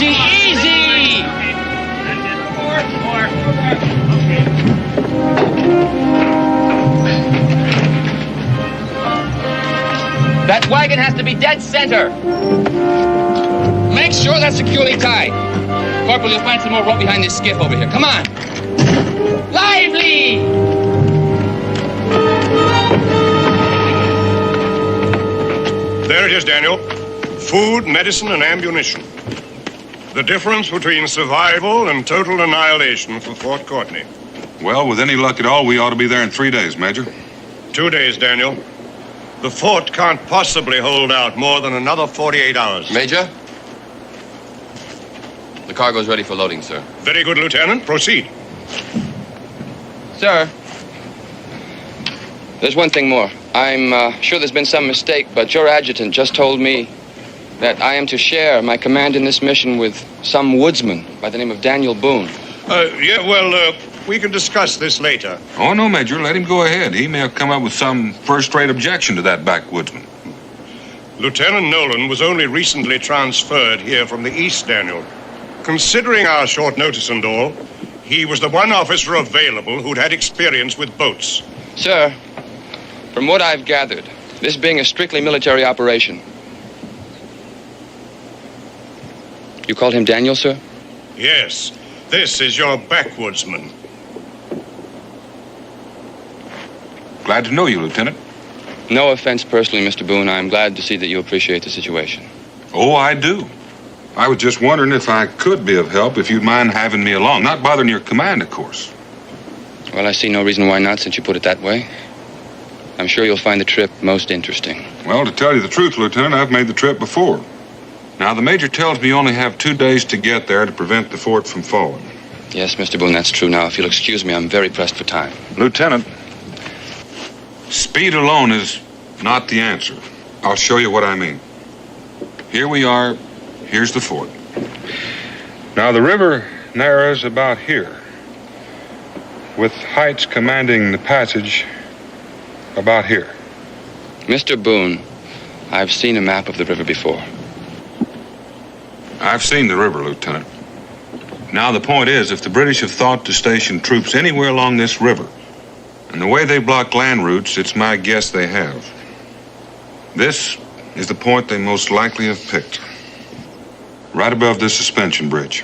Easy, easy! More. That wagon has to be dead center. Make sure that's securely tied. Corporal, you'll find some more rope behind this skiff over here. Come on. Lively! There it is, Daniel. Food, medicine, and ammunition. The difference between survival and total annihilation for Fort Courtney. Well, with any luck at all, we ought to be there in 3 days, Major. 2 days, Daniel. The fort can't possibly hold out more than another 48 hours. Major? The cargo's ready for loading, sir. Very good, Lieutenant. Proceed. Sir, there's one thing more. I'm sure there's been some mistake, but your adjutant just told me that I am to share my command in this mission with some woodsman by the name of Daniel Boone. We can discuss this later. Oh, no, Major. Let him go ahead. He may have come up with some first-rate objection to that backwoodsman. Lieutenant Nolan was only recently transferred here from the east, Daniel. Considering our short notice and all, he was the one officer available who'd had experience with boats. Sir, from what I've gathered, this being a strictly military operation. You called him Daniel, sir? Yes. This is your backwoodsman. Glad to know you, Lieutenant. No offense personally, Mr. Boone. I'm glad to see that you appreciate the situation. Oh, I do. I was just wondering if I could be of help, if you'd mind having me along. Not bothering your command, of course. Well, I see no reason why not, since you put it that way. I'm sure you'll find the trip most interesting. Well, to tell you the truth, Lieutenant, I've made the trip before. Now, the Major tells me you only have 2 days to get there to prevent the fort from falling. Yes, Mr. Boone, that's true. Now, if you'll excuse me, I'm very pressed for time. Lieutenant, speed alone is not the answer. I'll show you what I mean. Here we are. Here's the fort. Now, the river narrows about here, with heights commanding the passage about here. Mr. Boone, I've seen a map of the river before. I've seen the river, Lieutenant. Now, the point is, if the British have thought to station troops anywhere along this river, and the way they block land routes, it's my guess they have. This is the point they most likely have picked. Right above this suspension bridge.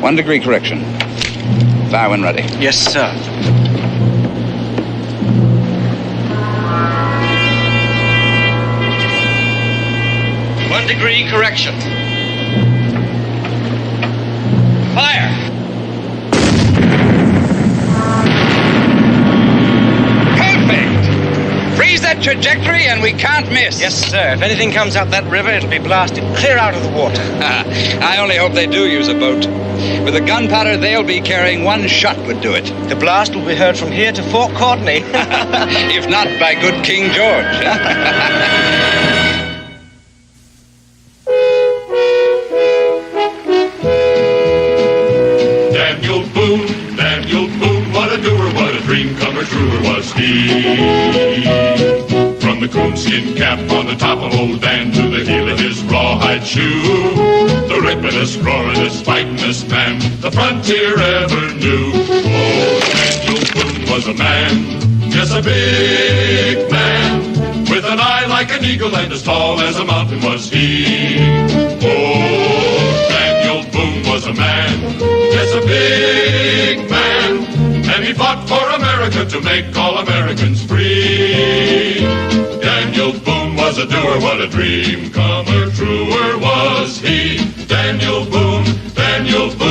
One degree correction. Fire when ready. Yes, sir. One degree correction. Fire! Perfect! Freeze that trajectory and we can't miss. Yes, sir. If anything comes up that river, it'll be blasted clear out of the water. I only hope they do use a boat. With the gunpowder they'll be carrying, one shot would do it. The blast will be heard from here to Fort Courtney. If not, by good King George. Daniel Boone, what a doer, what a dream comer, truer was he. From the coonskin cap on the top of old Dan to the heel of his rawhide shoe, the rippin'est, roaring'est, fighting'est man the frontier ever knew. Oh, Daniel Boone was a man, yes, a big man, with an eye like an eagle and as tall as a mountain was he. Oh, Daniel Boone was a man, yes, a big man, and he fought for America to make all Americans free. Daniel Boone was a doer, what a dream comer, truer was he. Daniel Boone, Daniel Boone.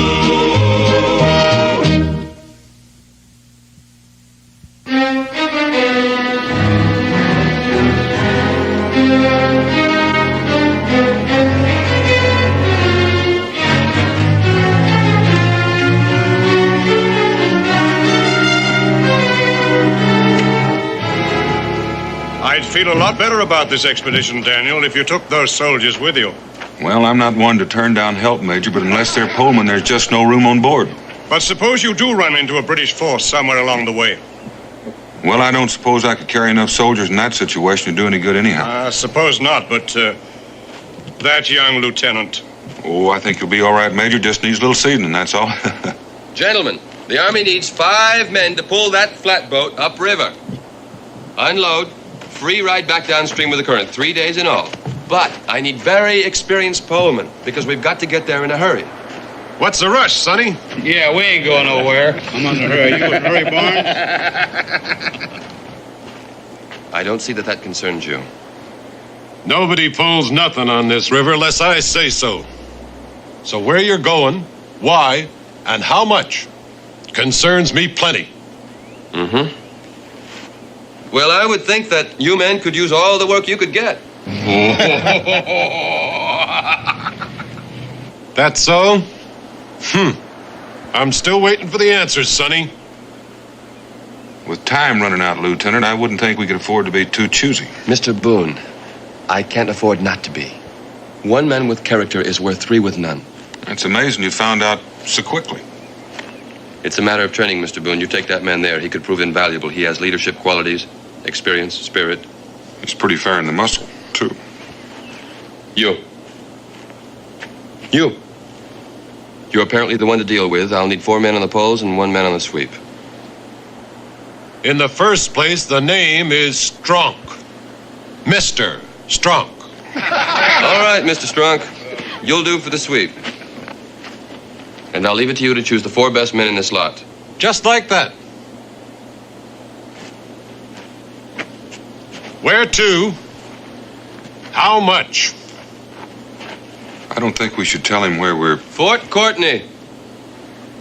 I'd feel a lot better about this expedition, Daniel, if you took those soldiers with you. Well, I'm not one to turn down help, Major, but unless they're Pullman, there's just no room on board. But suppose you do run into a British force somewhere along the way. Well, I don't suppose I could carry enough soldiers in that situation to do any good anyhow. I suppose not, but that young lieutenant. Oh, I think you'll be all right, Major. Just needs a little seasoning, that's all. Gentlemen, the Army needs 5 men to pull that flatboat upriver. Unload, free ride back downstream with the current, 3 days in all. But I need very experienced polemen, because we've got to get there in a hurry. What's the rush, Sonny? Yeah, we ain't going nowhere. I'm on the hurry. You in a hurry, Barnes? I don't see that concerns you. Nobody pulls nothing on this river unless I say so. So where you're going, why, and how much concerns me plenty. Mm-hmm. Well, I would think that you men could use all the work you could get. That's so? I'm still waiting for the answers, Sonny. With time running out, Lieutenant, I wouldn't think we could afford to be too choosy. Mr. Boone, I can't afford not to be. 1 man with character is worth 3 with none. It's amazing you found out so quickly. It's a matter of training, Mr. Boone. You take that man there, he could prove invaluable. He has leadership qualities, experience, spirit. It's pretty fair in the muscle, too. You. You're apparently the one to deal with. I'll need 4 men on the poles and 1 man on the sweep. In the first place, the name is Strunk. Mr. Strunk. All right, Mr. Strunk. You'll do for the sweep. And I'll leave it to you to choose the 4 best men in this lot. Just like that. Where to? How much? I don't think we should tell him where we're... Fort Courtney.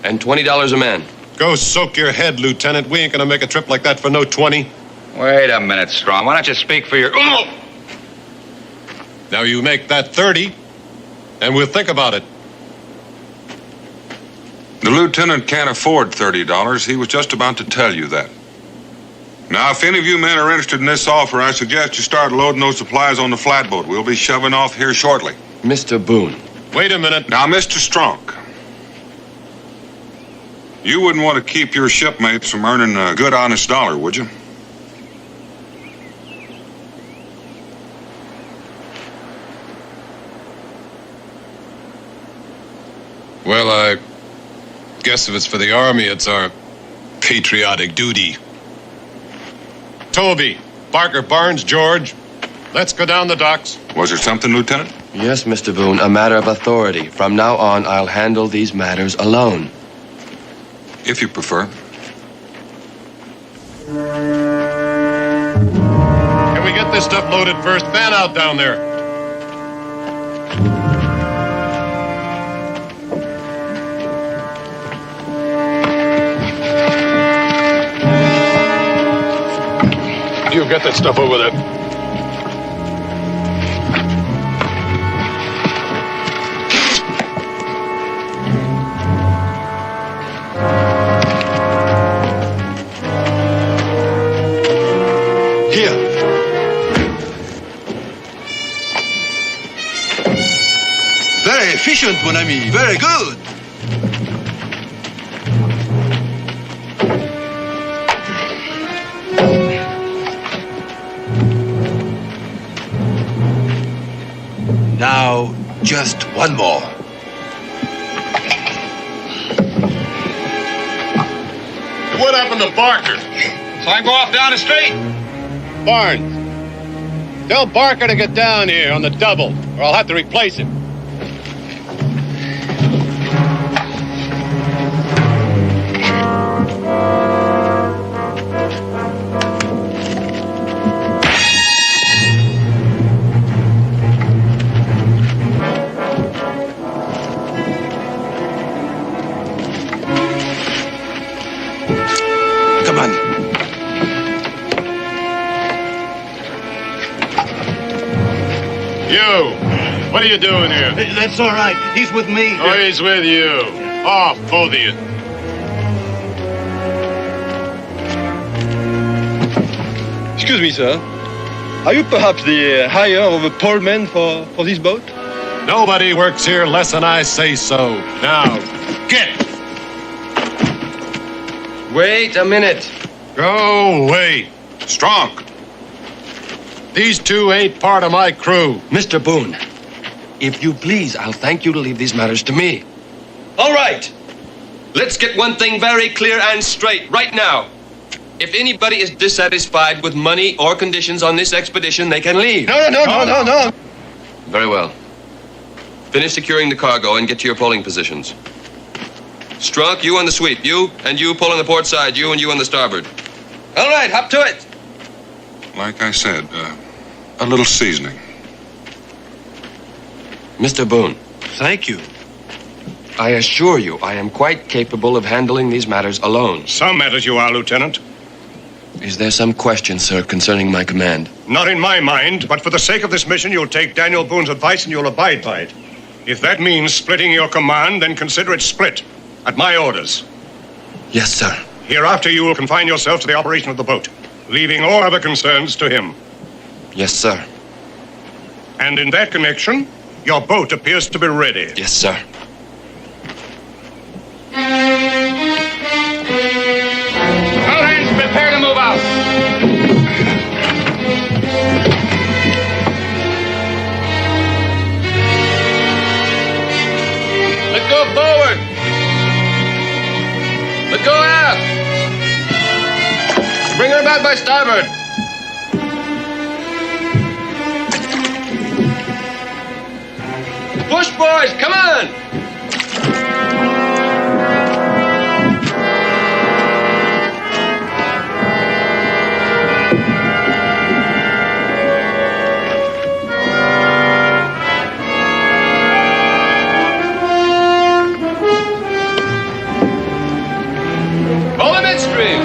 And $20 a man. Go soak your head, Lieutenant. We ain't gonna make a trip like that for no 20. Wait a minute, Strong. Why don't you speak for your... Now you make that 30, and we'll think about it. The lieutenant can't afford $30. He was just about to tell you that. Now, if any of you men are interested in this offer, I suggest you start loading those supplies on the flatboat. We'll be shoving off here shortly. Mr. Boone. Wait a minute. Now, Mr. Strunk, you wouldn't want to keep your shipmates from earning a good, honest dollar, would you? Well, I guess if it's for the Army, it's our patriotic duty. Toby, Parker, Barnes, George, let's go down the docks. Was there something, Lieutenant? Yes, Mr. Boone, a matter of authority. From now on, I'll handle these matters alone. If you prefer. Can we get this stuff loaded first? Fan out down there. You get that stuff over there. Here. Very efficient, mon ami. Very good. Now, just one more. What happened to Barker? So I go off down the street. Barnes. Tell Barker to get down here on the double, or I'll have to replace him. Come on. You, what are you doing here? That's all right. He's with me. Oh, he's with you. Off, both of you. Excuse me, sir. Are you perhaps the hire of a poleman for this boat? Nobody works here less than I say so. Now, get! Wait a minute. Go away. Strong. These two ain't part of my crew. Mr. Boone, if you please, I'll thank you to leave these matters to me. All right. Let's get one thing very clear and straight right now. If anybody is dissatisfied with money or conditions on this expedition, they can leave. No. Very well. Finish securing the cargo and get to your polling positions. Strunk, you on the sweep. You and you pull on the port side. You and you on the starboard. All right, hop to it. Like I said, a little seasoning. Mr. Boone, Thank you. I assure you I am quite capable of handling these matters alone. Some matters you are, Lieutenant. Is there some question, sir, concerning my command? Not in my mind, but for the sake of this mission, you'll take Daniel Boone's advice and you'll abide by it. If that means splitting your command, then consider it split. At my orders. Yes, sir. Hereafter, you will confine yourself to the operation of the boat, leaving all other concerns to him. Yes, sir. And in that connection, your boat appears to be ready. Yes, sir. All hands prepare to move out. Let's go forward. Let's go aft. Bring her back by starboard. Push, boys, come on! Pull the midstream.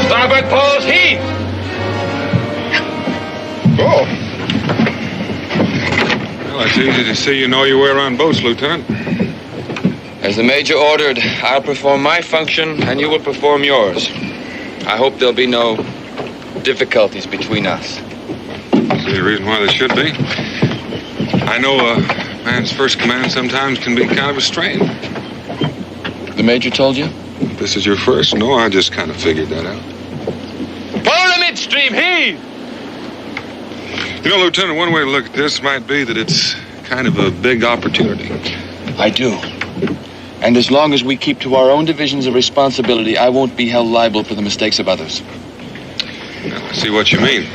Starboard poles, heave. Well, it's easy to see you know your way around boats, Lieutenant. As the Major ordered, I'll perform my function and you will perform yours. I hope there'll be no difficulties between us. See a reason why there should be. I know a man's first command sometimes can be kind of a strain. The Major told you? This is your first? No, I just kind of figured that out. Pull the midstream, heave. You know, Lieutenant, one way to look at this might be that it's kind of a big opportunity. I do. And as long as we keep to our own divisions of responsibility, I won't be held liable for the mistakes of others. Now, I see what you mean.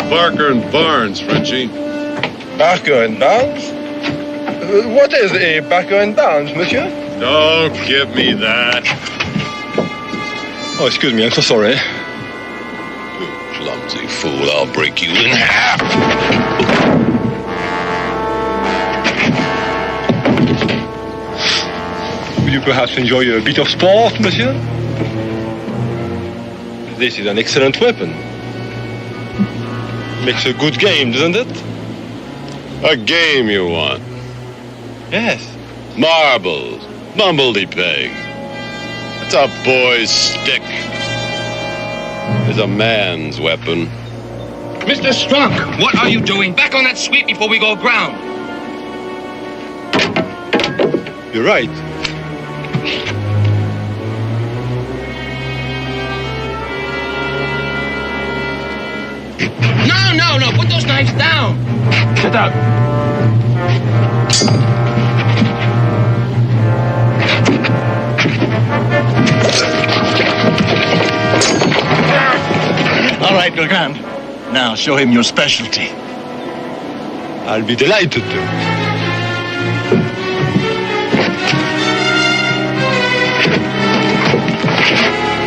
Parker and Barnes, Frenchie. Parker and Barnes? What is a Parker and Barnes, monsieur? Don't give me that. Oh, excuse me, I'm so sorry. You clumsy fool, I'll break you in half. Would you perhaps enjoy a bit of sport, monsieur? This is an excellent weapon. Makes a good game, doesn't it? A game you want? Yes. Marbles, bumbledy peg. It's a boy's stick. It's a man's weapon. Mr. Strunk, what are you doing? Back on that sweep before we go aground. You're right. No, put those knives down. Sit out. All right, Legrand. Now show him your specialty. I'll be delighted to.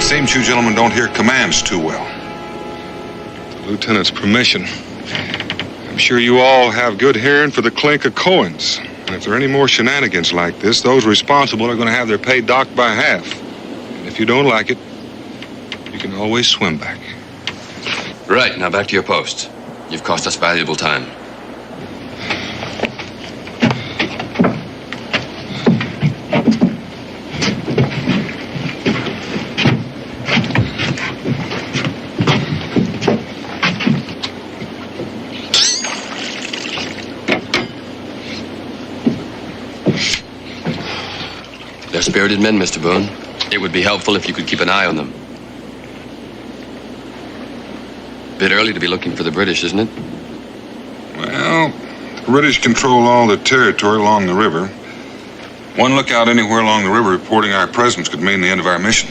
Seems you gentlemen don't hear commands too well. With the lieutenant's permission, I'm sure you all have good hearing for the clink of coins. And if there are any more shenanigans like this, those responsible are going to have their pay docked by half. And if you don't like it, you can always swim back. Right, now back to your posts. You've cost us valuable time. They're spirited men, Mr. Boone. It would be helpful if you could keep an eye on them. Bit early to be looking for the British, isn't it? Well, the British control all the territory along the river. One lookout anywhere along the river reporting our presence could mean the end of our mission.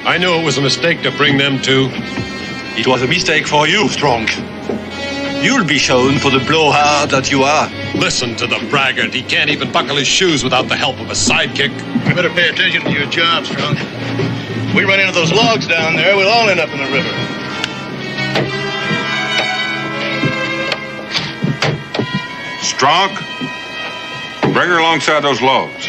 I knew it was a mistake to bring them to. It was a mistake for you, Strong. You'll be shown for the blowhard that you are. Listen to the braggart. He can't even buckle his shoes without the help of a sidekick. You better pay attention to your job, Strong. We run into those logs down there, we'll all end up in the river. Strong, bring her alongside those logs.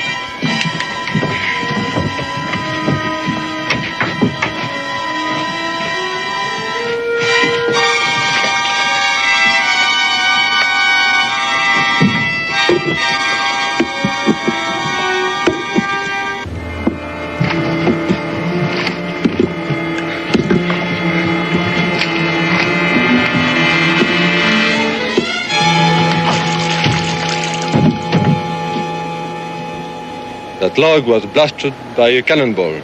That log was blasted by a cannonball.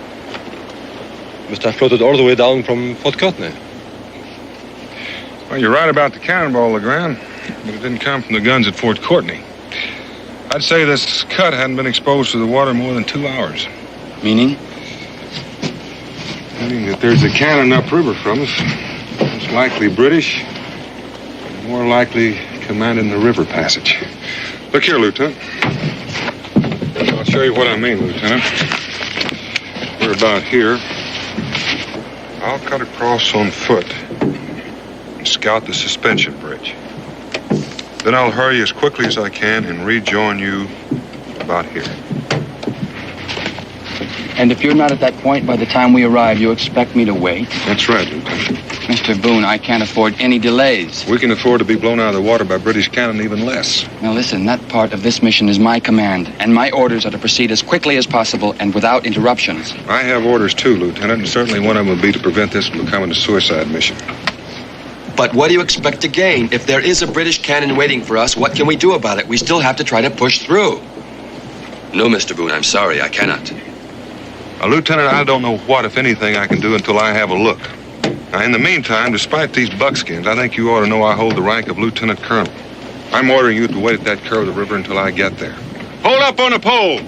Must have floated all the way down from Fort Courtney. Well, you're right about the cannonball, Legrand, but it didn't come from the guns at Fort Courtney. I'd say this cut hadn't been exposed to the water more than 2 hours. Meaning? Meaning that there's a cannon upriver from us. Most likely British, and more likely commanding the river passage. Look here, Lieutenant. I'll show you what I mean, Lieutenant. We're about here. I'll cut across on foot and scout the suspension bridge. Then I'll hurry as quickly as I can and rejoin you about here. And if you're not at that point by the time we arrive, you expect me to wait? That's right, Lieutenant. Mr. Boone, I can't afford any delays. We can afford to be blown out of the water by British cannon even less. Now listen, that part of this mission is my command, and my orders are to proceed as quickly as possible and without interruptions. I have orders too, Lieutenant, and certainly one of them will be to prevent this from becoming a suicide mission. But what do you expect to gain? If there is a British cannon waiting for us, what can we do about it? We still have to try to push through. No, Mr. Boone, I'm sorry, I cannot. Now, Lieutenant, I don't know what, if anything, I can do until I have a look. Now, in the meantime, despite these buckskins, I think you ought to know I hold the rank of Lieutenant Colonel. I'm ordering you to wait at that curve of the river until I get there. Hold up on the pole!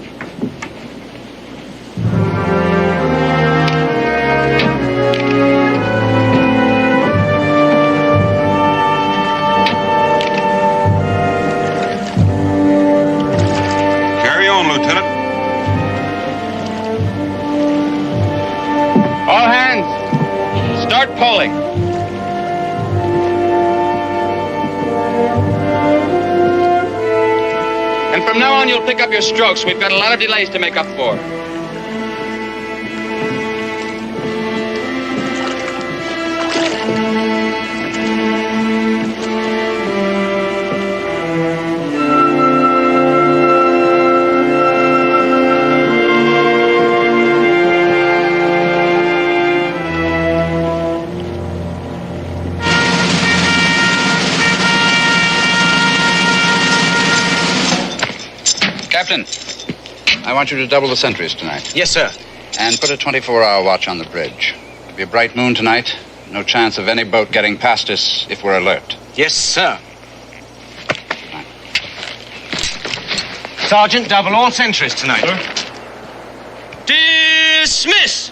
Carry on, Lieutenant. All hands, start pulling. And from now on, you'll pick up your strokes. We've got a lot of delays to make up for. Captain, I want you to double the sentries tonight. Yes, sir. And put a 24-hour watch on the bridge. It'll be a bright moon tonight. No chance of any boat getting past us if we're alert. Yes, sir. Sergeant, double all sentries tonight. Sir? Dismiss!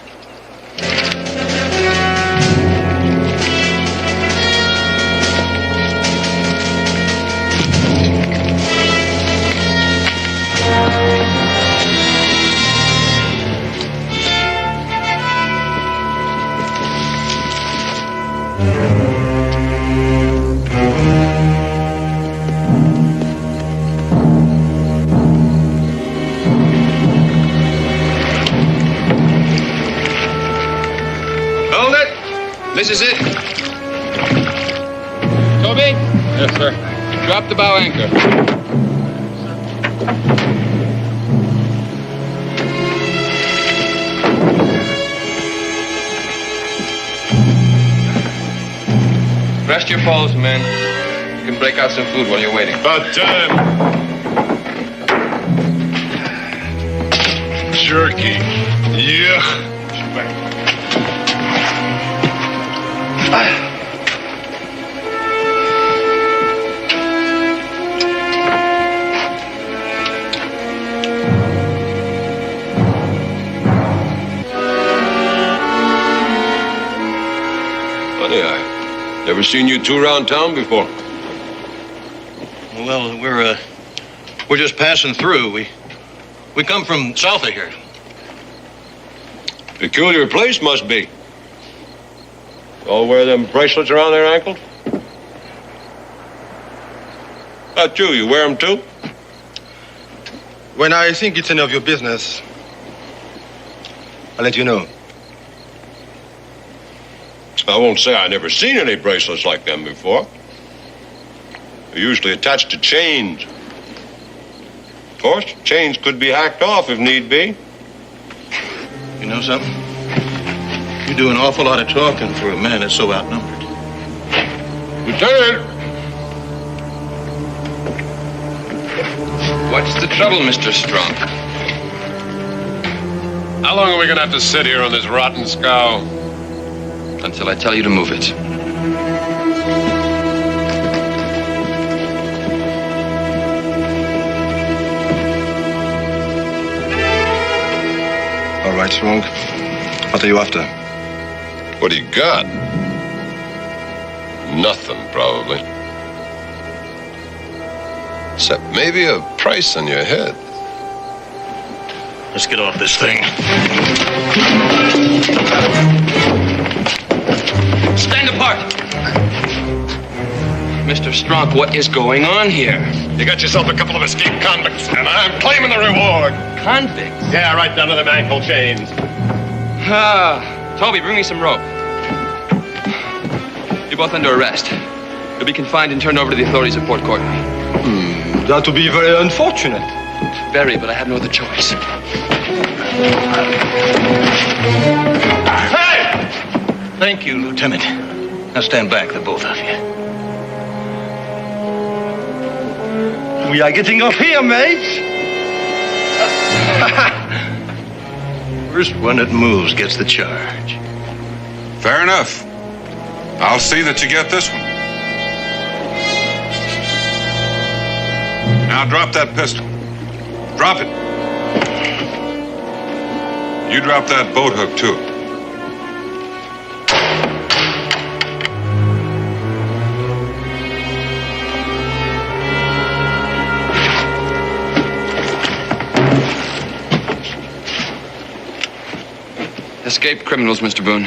This is it. Toby? Yes, sir. Drop the bow anchor. Rest your poles, men. You can break out some food while you're waiting. About time. Cherokee. Yeah. Funny, I never seen you two around town before. Well, we're just passing through. We come from south of here. Peculiar place must be. All wear them bracelets around their ankles? About you, you wear them too? When I think it's any of your business, I'll let you know. I won't say I never seen any bracelets like them before. They're usually attached to chains. Of course, chains could be hacked off if need be. You know something? You do an awful lot of talking for a man that's so outnumbered. Lieutenant! What's the trouble, Mr. Strong? How long are we gonna have to sit here on this rotten scow? Until I tell you to move it. All right, Strong. What are you after? What do you got? Nothing, probably. Except maybe a price on your head. Let's get off this thing. Stand apart! Mr. Strunk, what is going on here? You got yourself a couple of escaped convicts, and I'm claiming the reward. Convicts? Yeah, right down to them ankle chains. Toby, bring me some rope. You're both under arrest. You'll be confined and turned over to the authorities at Port Courtney. That would be very unfortunate. Very, but I have no other choice. Hey! Thank you, Lieutenant. Now stand back, the both of you. We are getting off here, mates. First one that moves gets the charge. Fair enough. I'll see that you get this one. Now drop that pistol. Drop it. You drop that boat hook, too. Escaped criminals, Mr. Boone.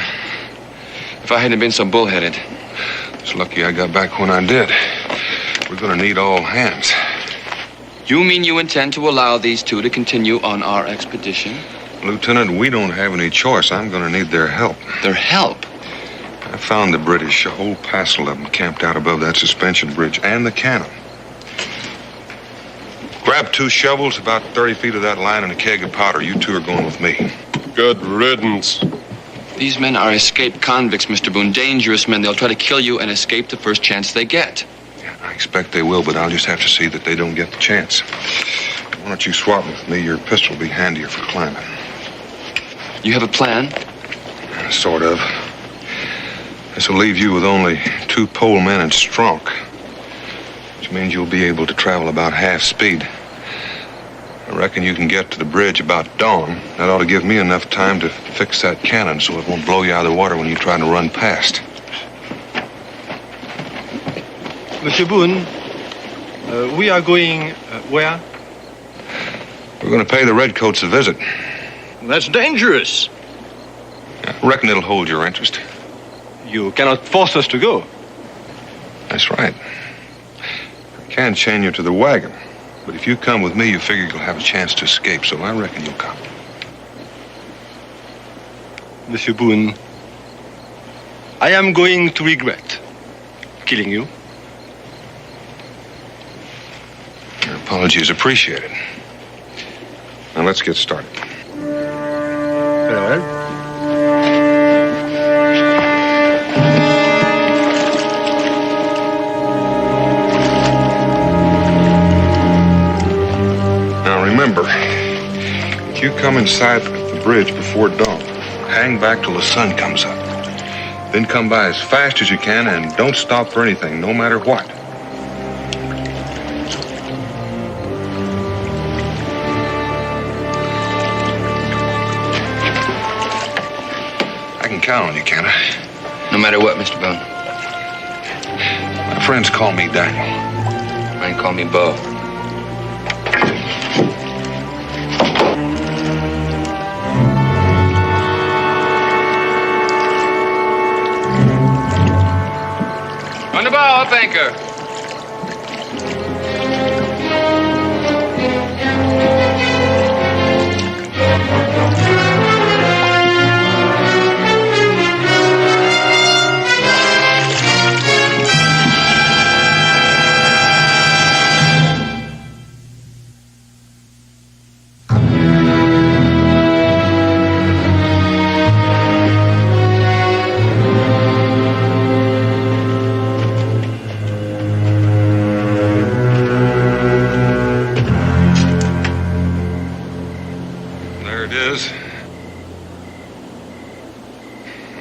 If I hadn't been so bullheaded. It's lucky I got back when I did. We're gonna need all hands. You mean you intend to allow these two to continue on our expedition? Lieutenant, we don't have any choice. I'm gonna need their help. Their help? I found the British, a whole passel of them camped out above that suspension bridge and the cannon. Grab 2 shovels, about 30 feet of that line, and a keg of powder. You two are going with me. Good riddance. These men are escaped convicts, Mr. Boone. Dangerous men. They'll try to kill you and escape the first chance they get. Yeah, I expect they will, but I'll just have to see that they don't get the chance. Why don't you swap with me? Your pistol will be handier for climbing. You have a plan? Sort of. This will leave you with only 2 pole men and Stronk, which means you'll be able to travel about half speed. I reckon you can get to the bridge about dawn. That ought to give me enough time to fix that cannon so it won't blow you out of the water when you try to run past. Monsieur Boone, we are going where? We're going to pay the Redcoats a visit. That's dangerous. I reckon it'll hold your interest. You cannot force us to go. That's right. I can chain you to the wagon. But if you come with me, you figure you'll have a chance to escape, so I reckon you'll come. Monsieur Boone, I am going to regret killing you. Your apology is appreciated. Now let's get started. Very well. Remember, if you come inside the bridge before dawn, hang back till the sun comes up. Then come by as fast as you can and don't stop for anything, no matter what. I can count on you, can't I? No matter what, Mr. Boone. My friends call me Daniel. Mine call me Bo. On the bow, up anchor.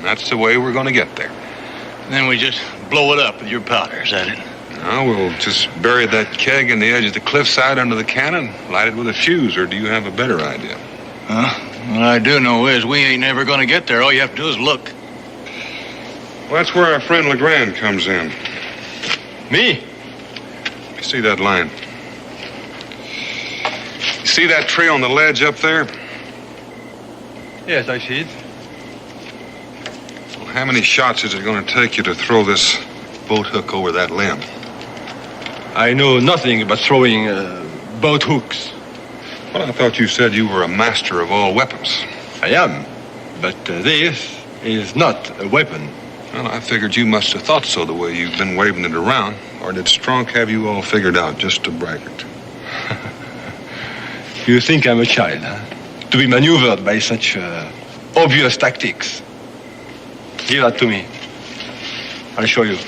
That's the way we're going to get there. Then we just blow it up with your powder, is that it? No, we'll just bury that keg in the edge of the cliffside under the cannon, light it with a fuse, or do you have a better idea? What I do know is we ain't never going to get there. All you have to do is look. Well, that's where our friend Legrand comes in. Me? You see that line? You see that tree on the ledge up there? Yes, I see it. How many shots is it going to take you to throw this boat hook over that limb? I know nothing about throwing boat hooks. Well, I thought you said you were a master of all weapons. I am, but this is not a weapon. Well, I figured you must have thought so the way you've been waving it around. Or did Stronk have you all figured out just to braggart? You think I'm a child, huh? To be maneuvered by such obvious tactics. Give that to me. I'll show you.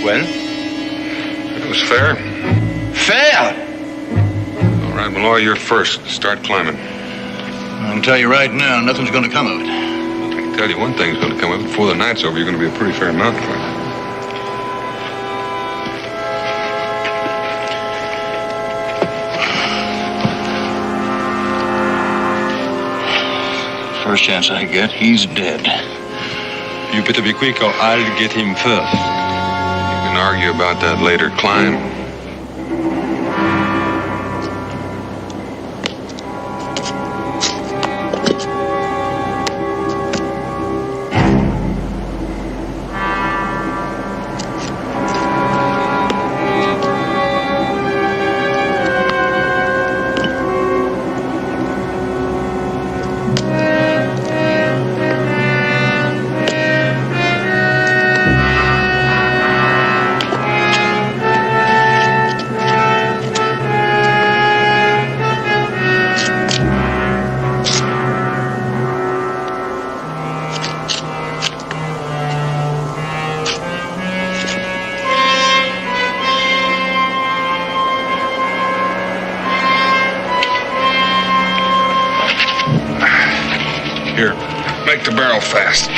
Well? It was fair. Fair? All right, Malloy, you're first. Start climbing. I can tell you right now, nothing's going to come of it. I can tell you one thing's going to come of it. Before the night's over, you're going to be a pretty fair mountain climber. First chance I get, he's dead. You better be quick or I'll get him first. You can argue about that later. Climb. Here, make the barrel fast.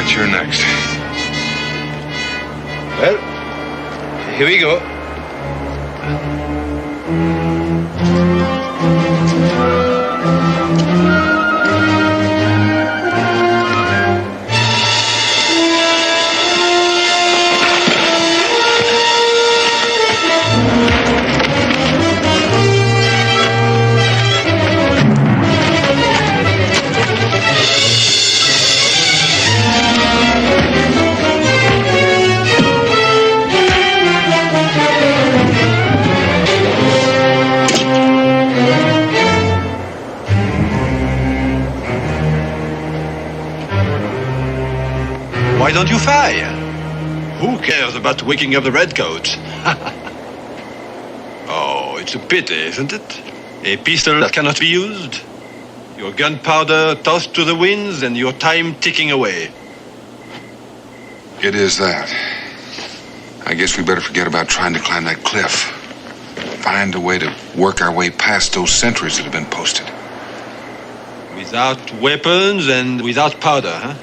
You're next. Well, here we go. Why don't you fire? Who cares about waking up the redcoats? Oh, it's a pity, isn't it? A pistol that cannot be used. Your gunpowder tossed to the winds and your time ticking away. It is that. I guess we better forget about trying to climb that cliff. Find a way to work our way past those sentries that have been posted. Without weapons and without powder, huh?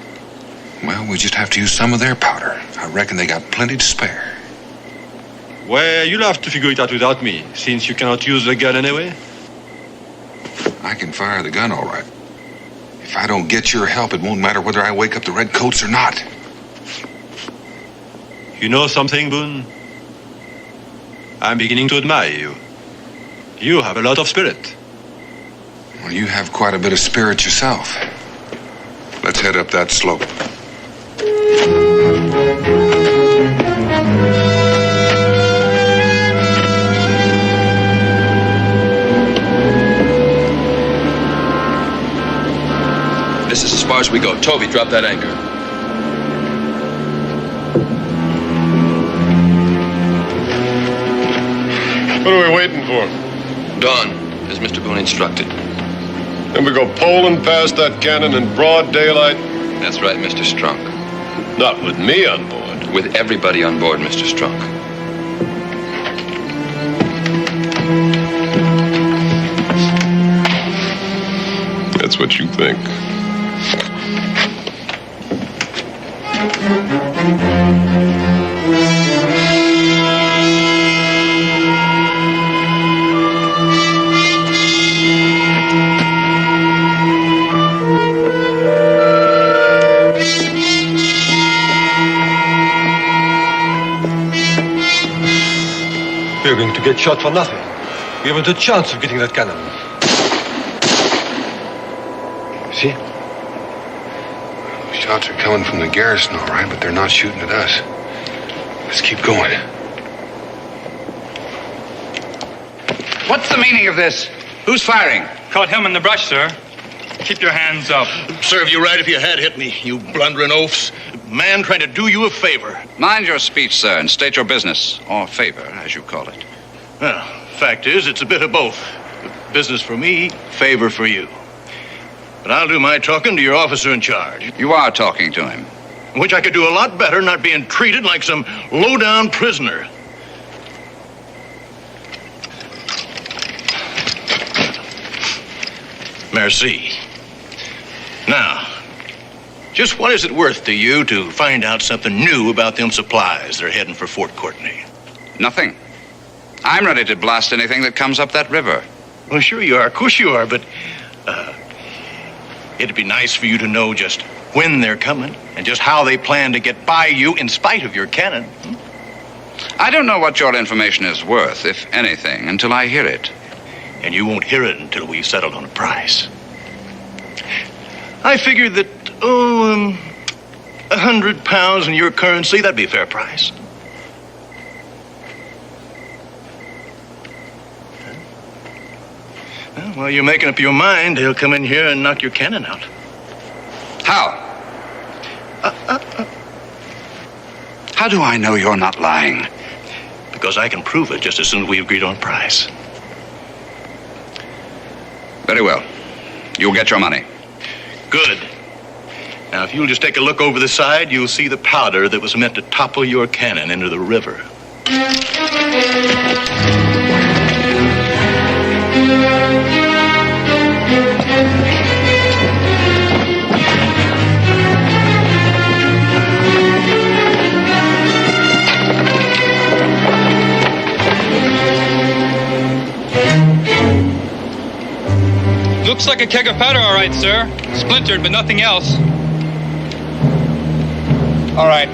Well, we just have to use some of their powder. I reckon they got plenty to spare. Well, you'll have to figure it out without me, since you cannot use the gun anyway. I can fire the gun all right. If I don't get your help, it won't matter whether I wake up the redcoats or not. You know something, Boone? I'm beginning to admire you. You have a lot of spirit. Well, you have quite a bit of spirit yourself. Let's head up that slope. This is as far as we go. Toby, drop that anchor. What are we waiting for? Dawn, as Mr. Boone instructed. Then we go poling past that cannon in broad daylight? That's right, Mr. Strunk. Not with me on board. With everybody on board, Mr. Strunk. That's what you think. We're going to get shot for nothing. We haven't a chance of getting that cannon. See? Shots are coming from the garrison, all right, but they're not shooting at us. Let's keep going. What's the meaning of this? Who's firing? Caught him in the brush, sir. Keep your hands up. Serve you right if you had hit me, you blundering oafs. Man trying to do you a favor. Mind your speech, sir, and state your business, or favor, as you call it. Well, fact is, it's a bit of both. Business for me, favor for you. But I'll do my talking to your officer in charge. You are talking to him. Which I could do a lot better not being treated like some low-down prisoner. Merci. Now, just what is it worth to you to find out something new about them supplies they're heading for Fort Courtney? Nothing. I'm ready to blast anything that comes up that river. Well, sure you are. Of course you are, but it'd be nice for you to know just when they're coming and just how they plan to get by you in spite of your cannon. I don't know what your information is worth, if anything, until I hear it. And you won't hear it until we've settled on a price. I figured that, £100 in your currency, that'd be a fair price. Well, while you're making up your mind, he'll come in here and knock your cannon out. How? How do I know you're not lying? Because I can prove it just as soon as we agreed on price. Very well. You'll get your money. Good. Now, if you'll just take a look over the side, you'll see the powder that was meant to topple your cannon into the river. Looks like a keg of powder, all right, sir. Splintered, but nothing else. All right.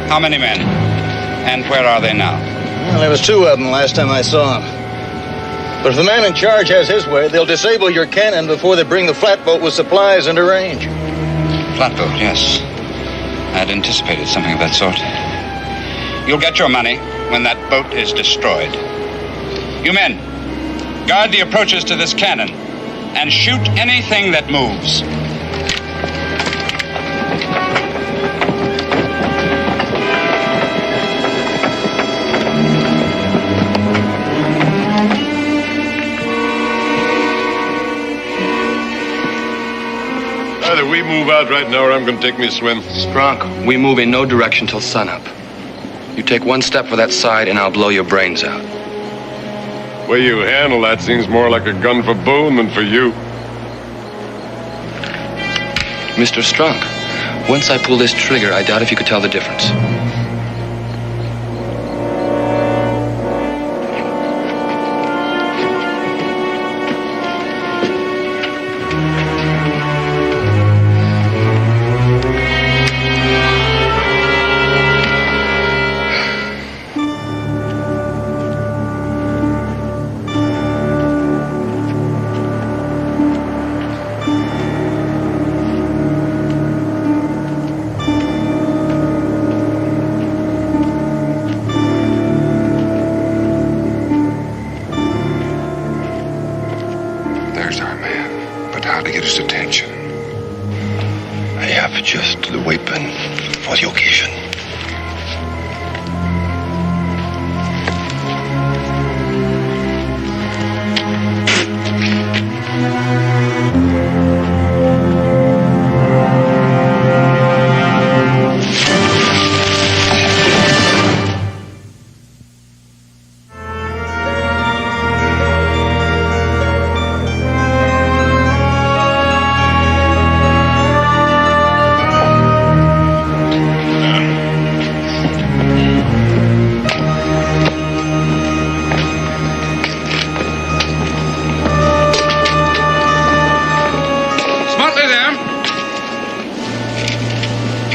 How many men? And where are they now? Well, there was 2 of them last time I saw them. But if the man in charge has his way, they'll disable your cannon before they bring the flatboat with supplies into range. Flatboat, yes. I'd anticipated something of that sort. You'll get your money when that boat is destroyed. You men, guard the approaches to this cannon and shoot anything that moves. Either we move out right now or I'm going to take me a swim. Strunk, we move in no direction till sunup. You take one step for that side and I'll blow your brains out. The way you handle that seems more like a gun for Boone than for you. Mr. Strunk, once I pull this trigger, I doubt if you could tell the difference.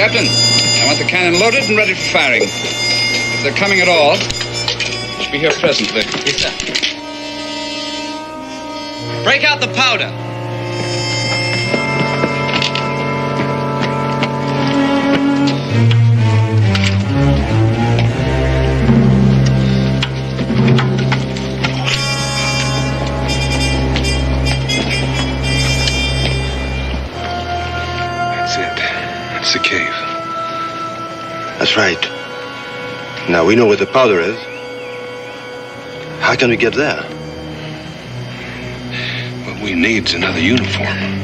Captain, I want the cannon loaded and ready for firing. If they're coming at all, you should be here presently. Yes, sir. Break out the powder. It's the cave. That's right. Now we know where the powder is. How can we get there? What we need's another uniform.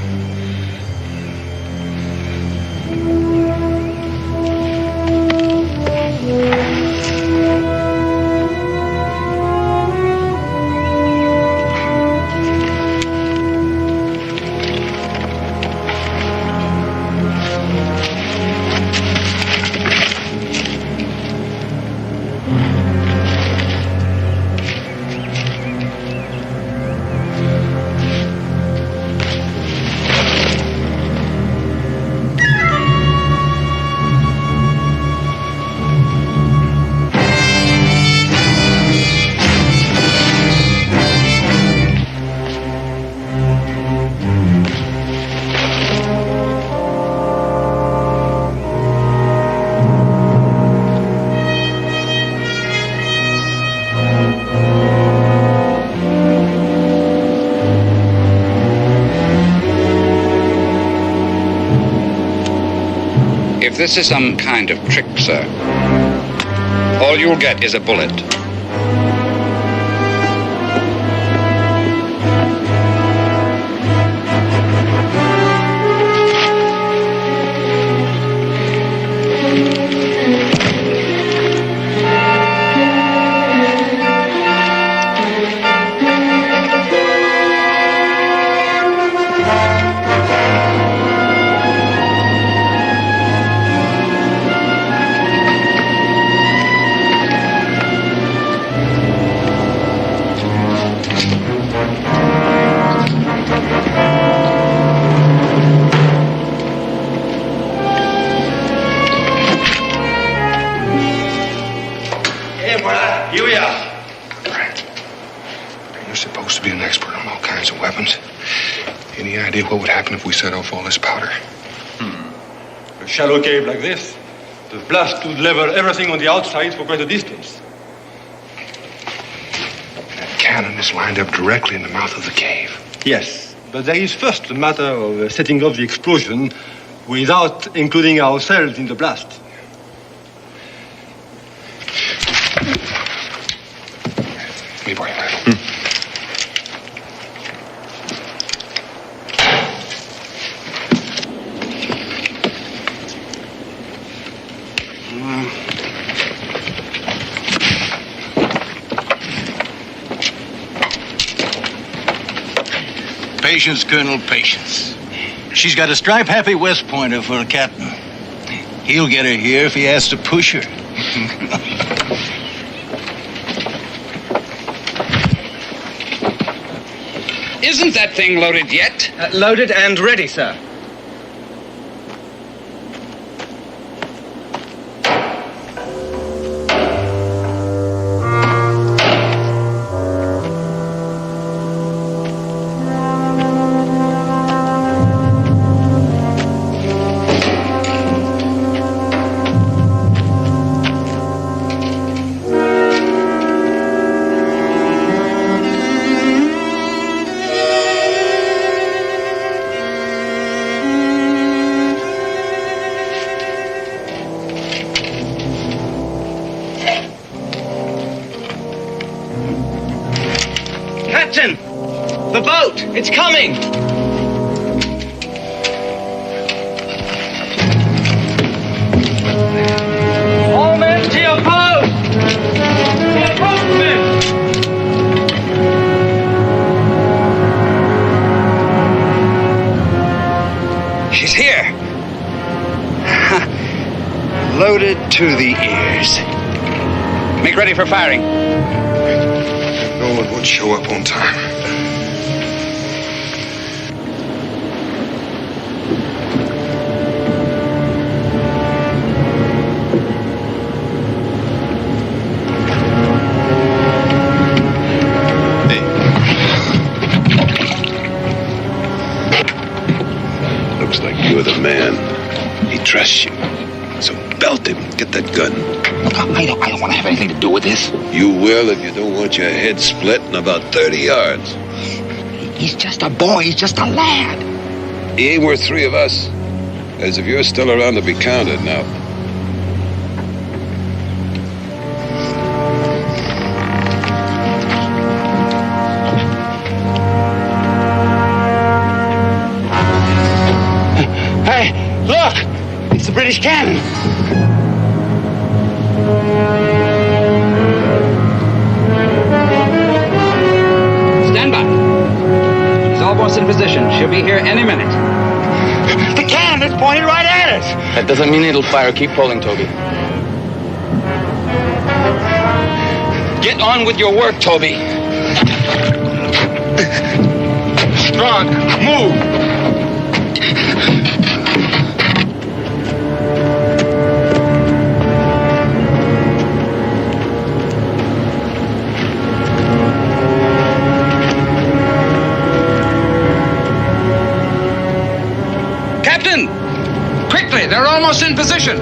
If this is some kind of trick, sir, all you'll get is a bullet. What would happen if we set off all this powder? A shallow cave like this, the blast would level everything on the outside for quite a distance. That cannon is lined up directly in the mouth of the cave. Yes, but there is first the matter of setting off the explosion without including ourselves in the blast. Me boy, Patience, Colonel, patience. She's got a stripe-happy West Pointer for a captain. He'll get her here if he has to push her. Isn't that thing loaded yet? Loaded and ready, sir. The boat! It's coming! All men to your post! To your postmen! She's here! Loaded to the ears. Make ready for firing. No one would show up on time. Looks like you're the man. He trusts you. So belt him. Get that gun. I don't want to have anything to do with this. You will if you don't want your head split in about 30 yards. He's just a boy. He's just a lad. He ain't worth 3 of us. As if you're still around to be counted now. Hey, look! It's the British cannon. Stand by. She's almost in position. She'll be here any minute. The cannon is pointed right at us. That doesn't mean it'll fire. Keep pulling, Toby. Get on with your work, Toby. Strong. Move. Captain! Quickly, they're almost in position.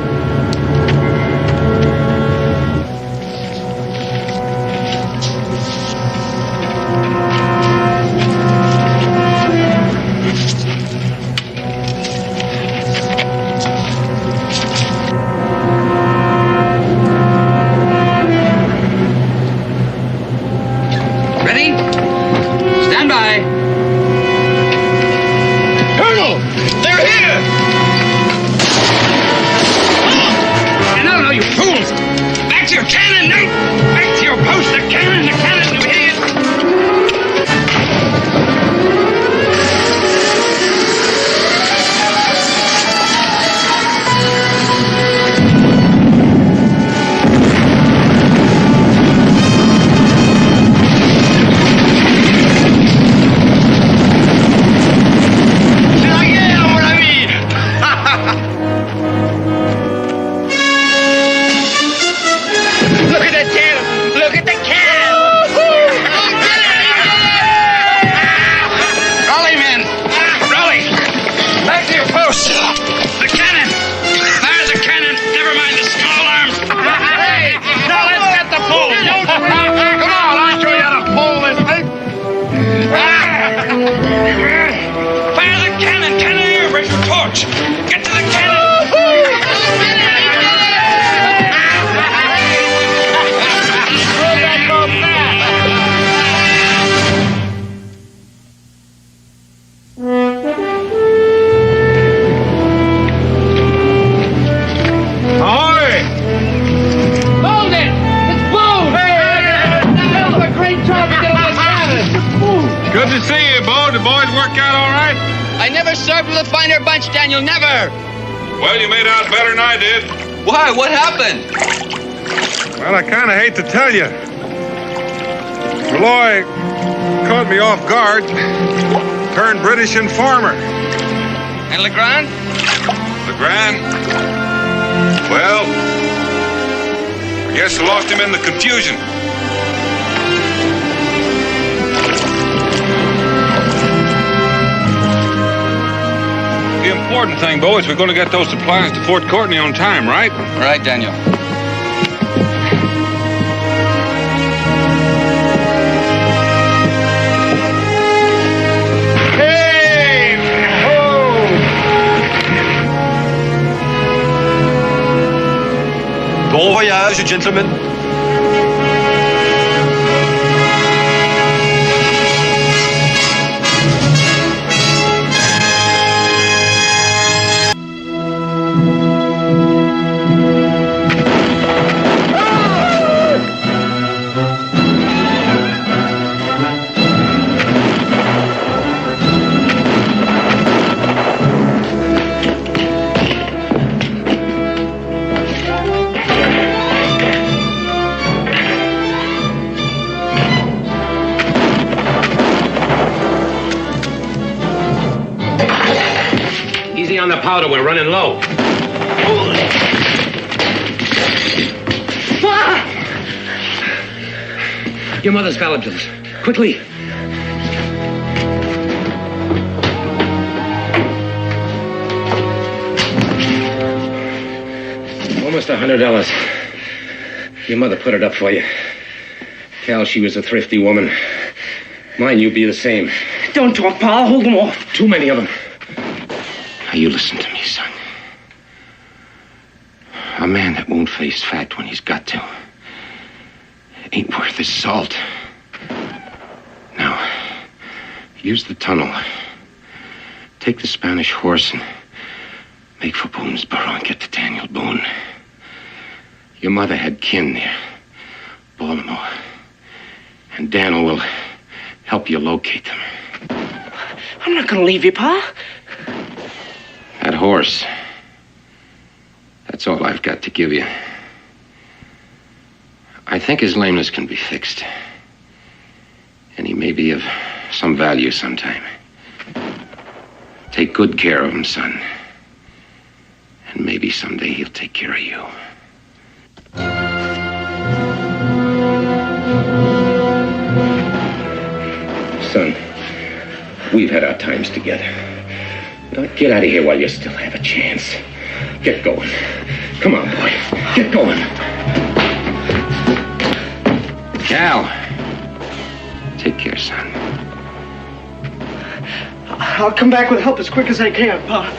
finer bunch, Daniel, never! Well, you made out better than I did. Why? What happened? Well, I kind of hate to tell you. Malloy caught me off guard. Turned British informer. And Legrand? Legrand? Well, I guess I lost him in the confusion. The important thing, Bo, is we're going to get those supplies to Fort Courtney on time, right? Right, Daniel. Hey! Ho! Bon voyage, gentlemen. Easy on the powder, we're running low. Your mother's valuables. Quickly. Almost $100. Your mother put it up for you. Cal, she was a thrifty woman. Mine, you'd be the same. Don't talk, Pa. Hold them off. Too many of them. Now, you listen to me, son. A man that won't face fact when he's got to ain't worth his salt. Now, use the tunnel. Take the Spanish horse and make for Boone's burrow and get to Daniel Boone. Your mother had kin there, Baltimore. And Daniel will help you locate them. I'm not gonna leave you, Pa. That horse. That's all I've got to give you. I think his lameness can be fixed. And he may be of some value sometime. Take good care of him, son. And maybe someday he'll take care of you. Son, we've had our times together. Now get out of here while you still have a chance. Get going. Come on, boy. Get going. Cal. Take care, son. I'll come back with help as quick as I can, Pa.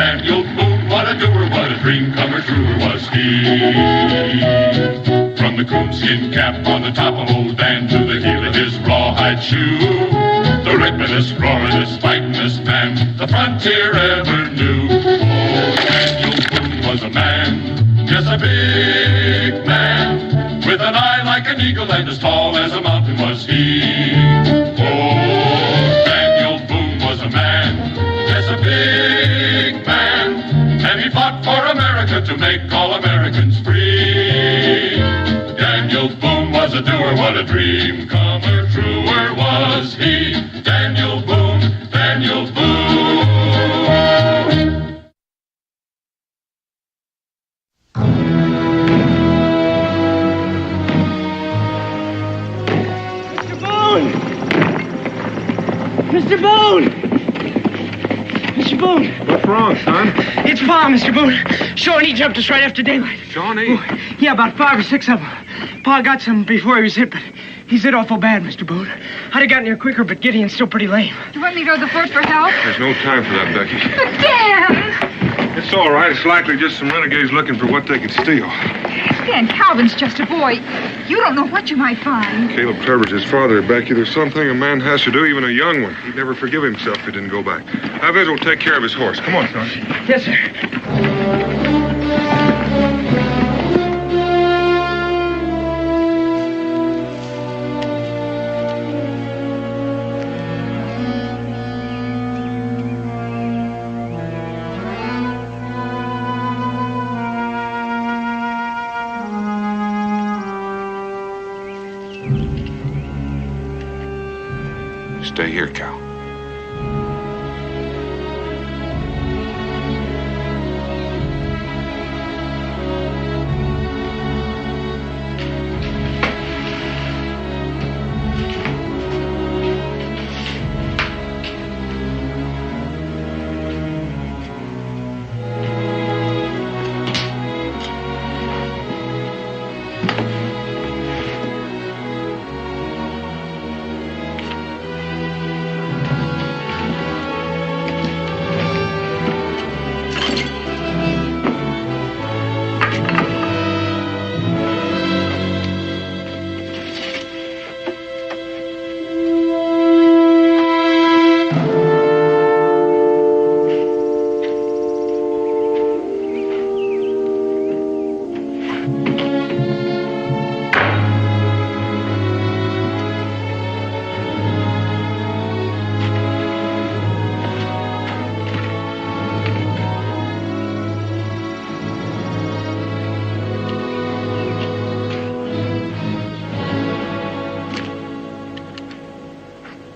Daniel Boone, what a doer, what a dream comer truer was he. From the coonskin cap on the top of old Dan to the heel of his rawhide shoe, the ripin'est, roarin'est, fightin'est man the frontier ever knew. Oh, Daniel Boone was a man, yes, a big man, with an eye like an eagle and as tall as a mountain was he. Oh, Daniel Boone was a man, yes, a big man, and he fought for America to make all Americans free. Daniel Boone! Mr. Boone! Mr. Boone! What's wrong, son? It's Pa, Mr. Boone. Shawnee jumped us right after daylight. Shawnee? Yeah, about 5 or 6 of them. Pa got some before he was hit, but he's hit awful bad, Mr. Boone. I'd have gotten here quicker, but Gideon's still pretty lame. Do you want me to go to the fort for help? There's no time for that, Becky. But, Dan! It's all right. It's likely just some renegades looking for what they could steal. Dan, Calvin's just a boy. You don't know what you might find. Caleb Trevor's his father, Becky. There's something a man has to do, even a young one. He'd never forgive himself if he didn't go back. Have Ezra take care of his horse. Come on, son. Yes, sir. Stay here, Cal.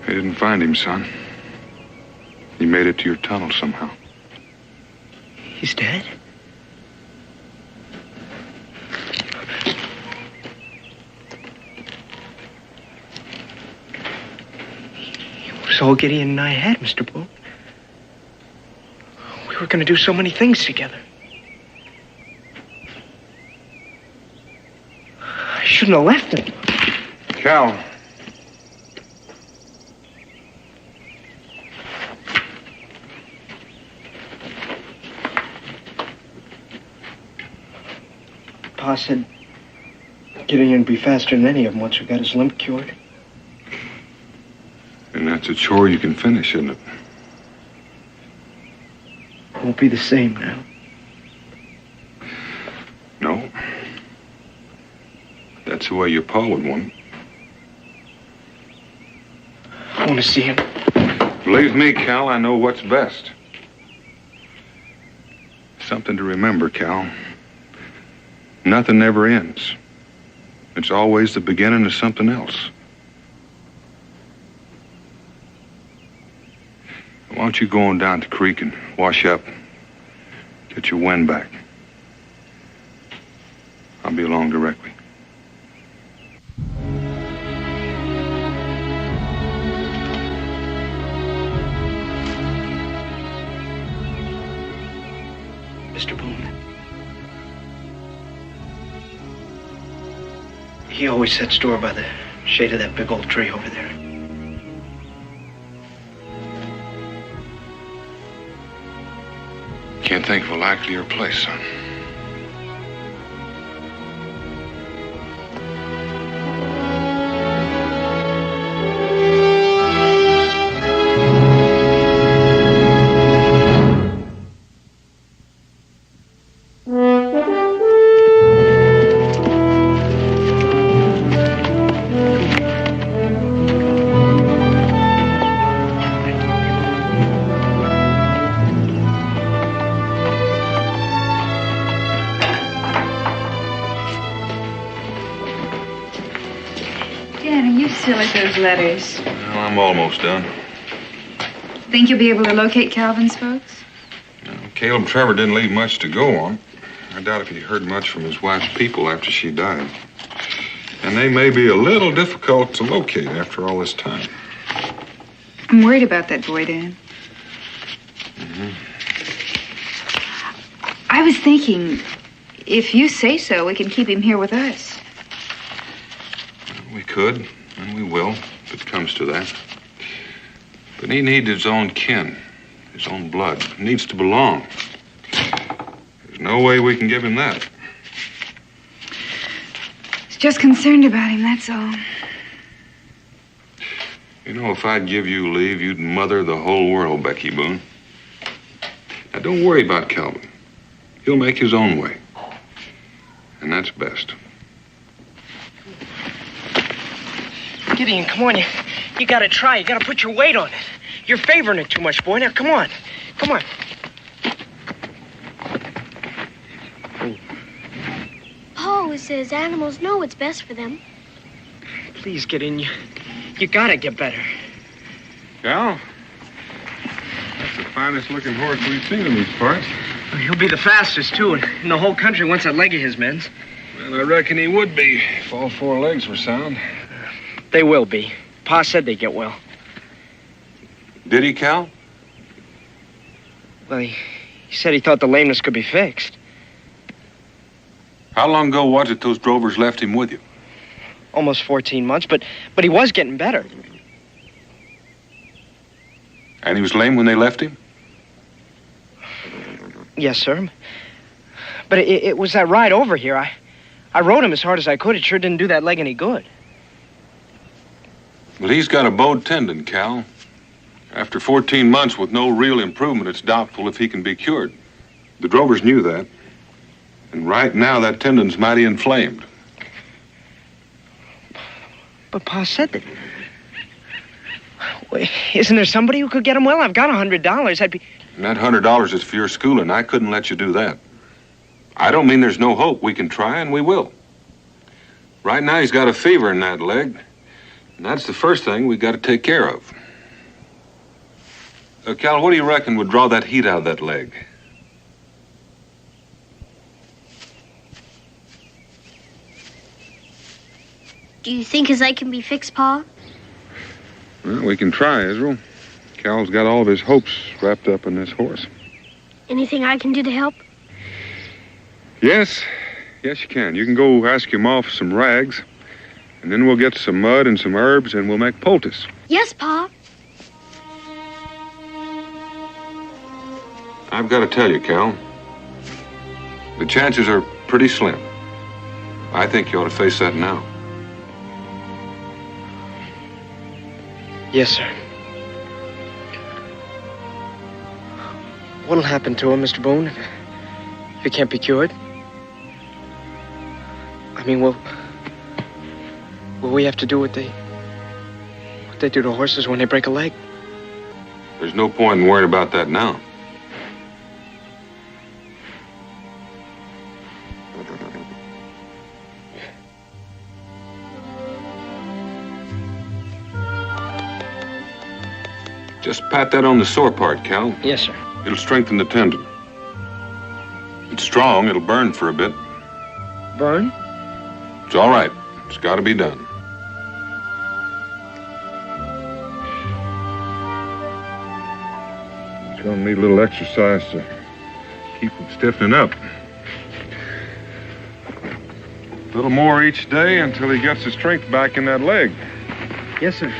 They didn't find him, son. He made it to your tunnel somehow. He's dead? It was all Gideon and I had, Mr. Boone. We were going to do so many things together. I shouldn't have left him. Cal. Pa said Gideon would be faster than any of them once we got his limp cured. And that's a chore you can finish, isn't it? Won't be the same now. No. That's the way your pa would want it. I want to see him. Believe me, Cal, I know what's best. Something to remember, Cal. Nothing ever ends. It's always the beginning of something else. Why don't you go on down to the creek and wash up, get your wind back. I'll be along directly. Mr. Boone. He always set store by the shade of that big old tree over there. Can't think of a likelier place, son. Those letters. Well, I'm almost done. Think you'll be able to locate Calvin's folks? Caleb Trevor didn't leave much to go on. I doubt if he heard much from his wife's people after she died. And they may be a little difficult to locate after all this time. I'm worried about that boy, Dan. I was thinking, if you say so, we can keep him here with us. We could, and we will, if it comes to that. But he needs his own kin, his own blood. He needs to belong. There's no way we can give him that. Just concerned about him, that's all. You know, if I'd give you leave, you'd mother the whole world, Becky Boone. Now, don't worry about Calvin. He'll make his own way. And that's best. Gideon, come on. You gotta try. You gotta put your weight on it. You're favoring it too much, boy. Now, come on. Come on. Pa always says animals know what's best for them. Please, Gideon. You gotta get better. Cal? That's the finest looking horse we've seen in these parts. He'll be the fastest, too, in the whole country once that leg of his mends. Well, I reckon he would be if all four legs were sound. They will be. Pa said they'd get well. Did he, Cal? Well, he said he thought the lameness could be fixed. How long ago was it those drovers left him with you? Almost 14 months, but he was getting better. And he was lame when they left him? Yes, sir. But it was that ride over here. I rode him as hard as I could. It sure didn't do that leg any good. Well, he's got a bowed tendon, Cal. After 14 months with no real improvement, it's doubtful if he can be cured. The drovers knew that. And right now, that tendon's mighty inflamed. But Pa said that... Wait, isn't there somebody who could get him well? I've got $100. I'd be... And that $100 is for your schooling. I couldn't let you do that. I don't mean there's no hope. We can try, and we will. Right now, he's got a fever in that leg. And that's the first thing we've got to take care of. Cal, what do you reckon would draw that heat out of that leg? Do you think his leg can be fixed, Pa? Well, we can try, Israel. Cal's got all of his hopes wrapped up in this horse. Anything I can do to help? Yes. Yes, you can. You can go ask your ma for some rags, and then we'll get some mud and some herbs, and we'll make poultice. Yes, Pa. I've got to tell you, Cal, the chances are pretty slim. I think you ought to face that now. Yes, sir. What'll happen to him, Mr. Boone, if he can't be cured? I mean, will we have to do what they do to horses when they break a leg? There's no point in worrying about that now. Just pat that on the sore part, Cal. Yes, sir. It'll strengthen the tendon. It's strong. It'll burn for a bit. Burn? It's all right. It's got to be done. It's going to need a little exercise to keep him stiffening up. A little more each day until he gets his strength back in that leg. Yes, sir.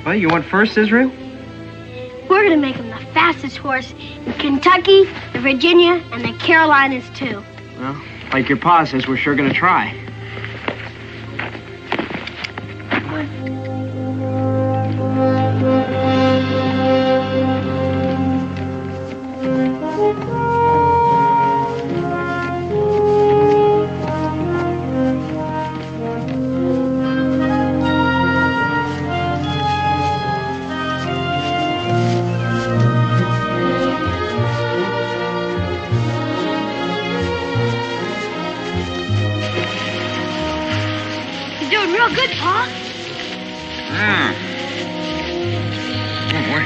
Well, you want first, Israel? We're gonna make him the fastest horse in Kentucky, the Virginia, and the Carolinas, too. Well, like your pa says, we're sure gonna try. Good, Pa. Oh, boy.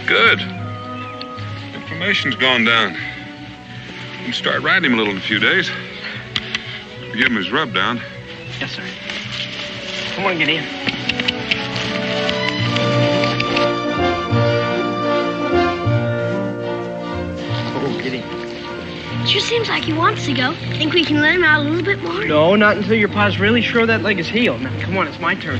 Good. Inflammation's gone down. You can start riding him a little in a few days. Give him his rub down. Yes, sir. Come on, Gideon. Oh, Gideon. Sure seems like he wants to go. Think we can let him out a little bit more? No, not until your pa's really sure that leg is healed. Now, come on, it's my turn.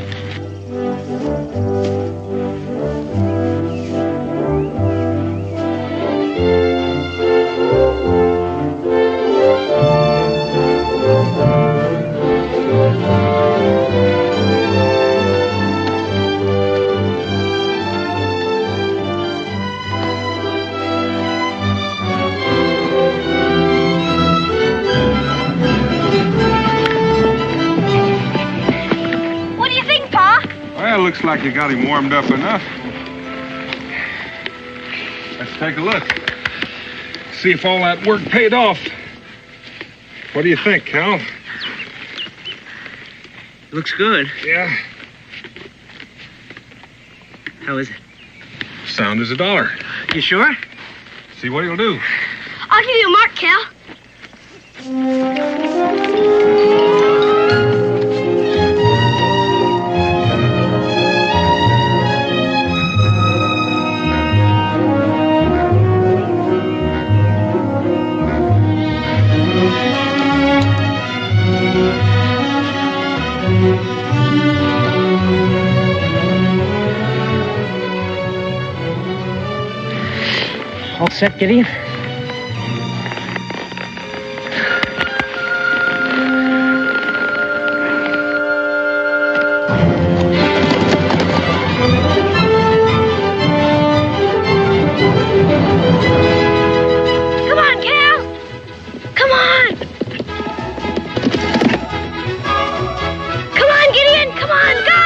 Well, looks like you got him warmed up enough. Let's take a look. See if all that work paid off. What do you think, Cal? Looks good. Yeah. How is it? Sound as a dollar. You sure? See what he'll do. I'll give you a mark, Cal. All set, Gideon? Come on, Cal. Come on. Come on, Gideon. Come on, go.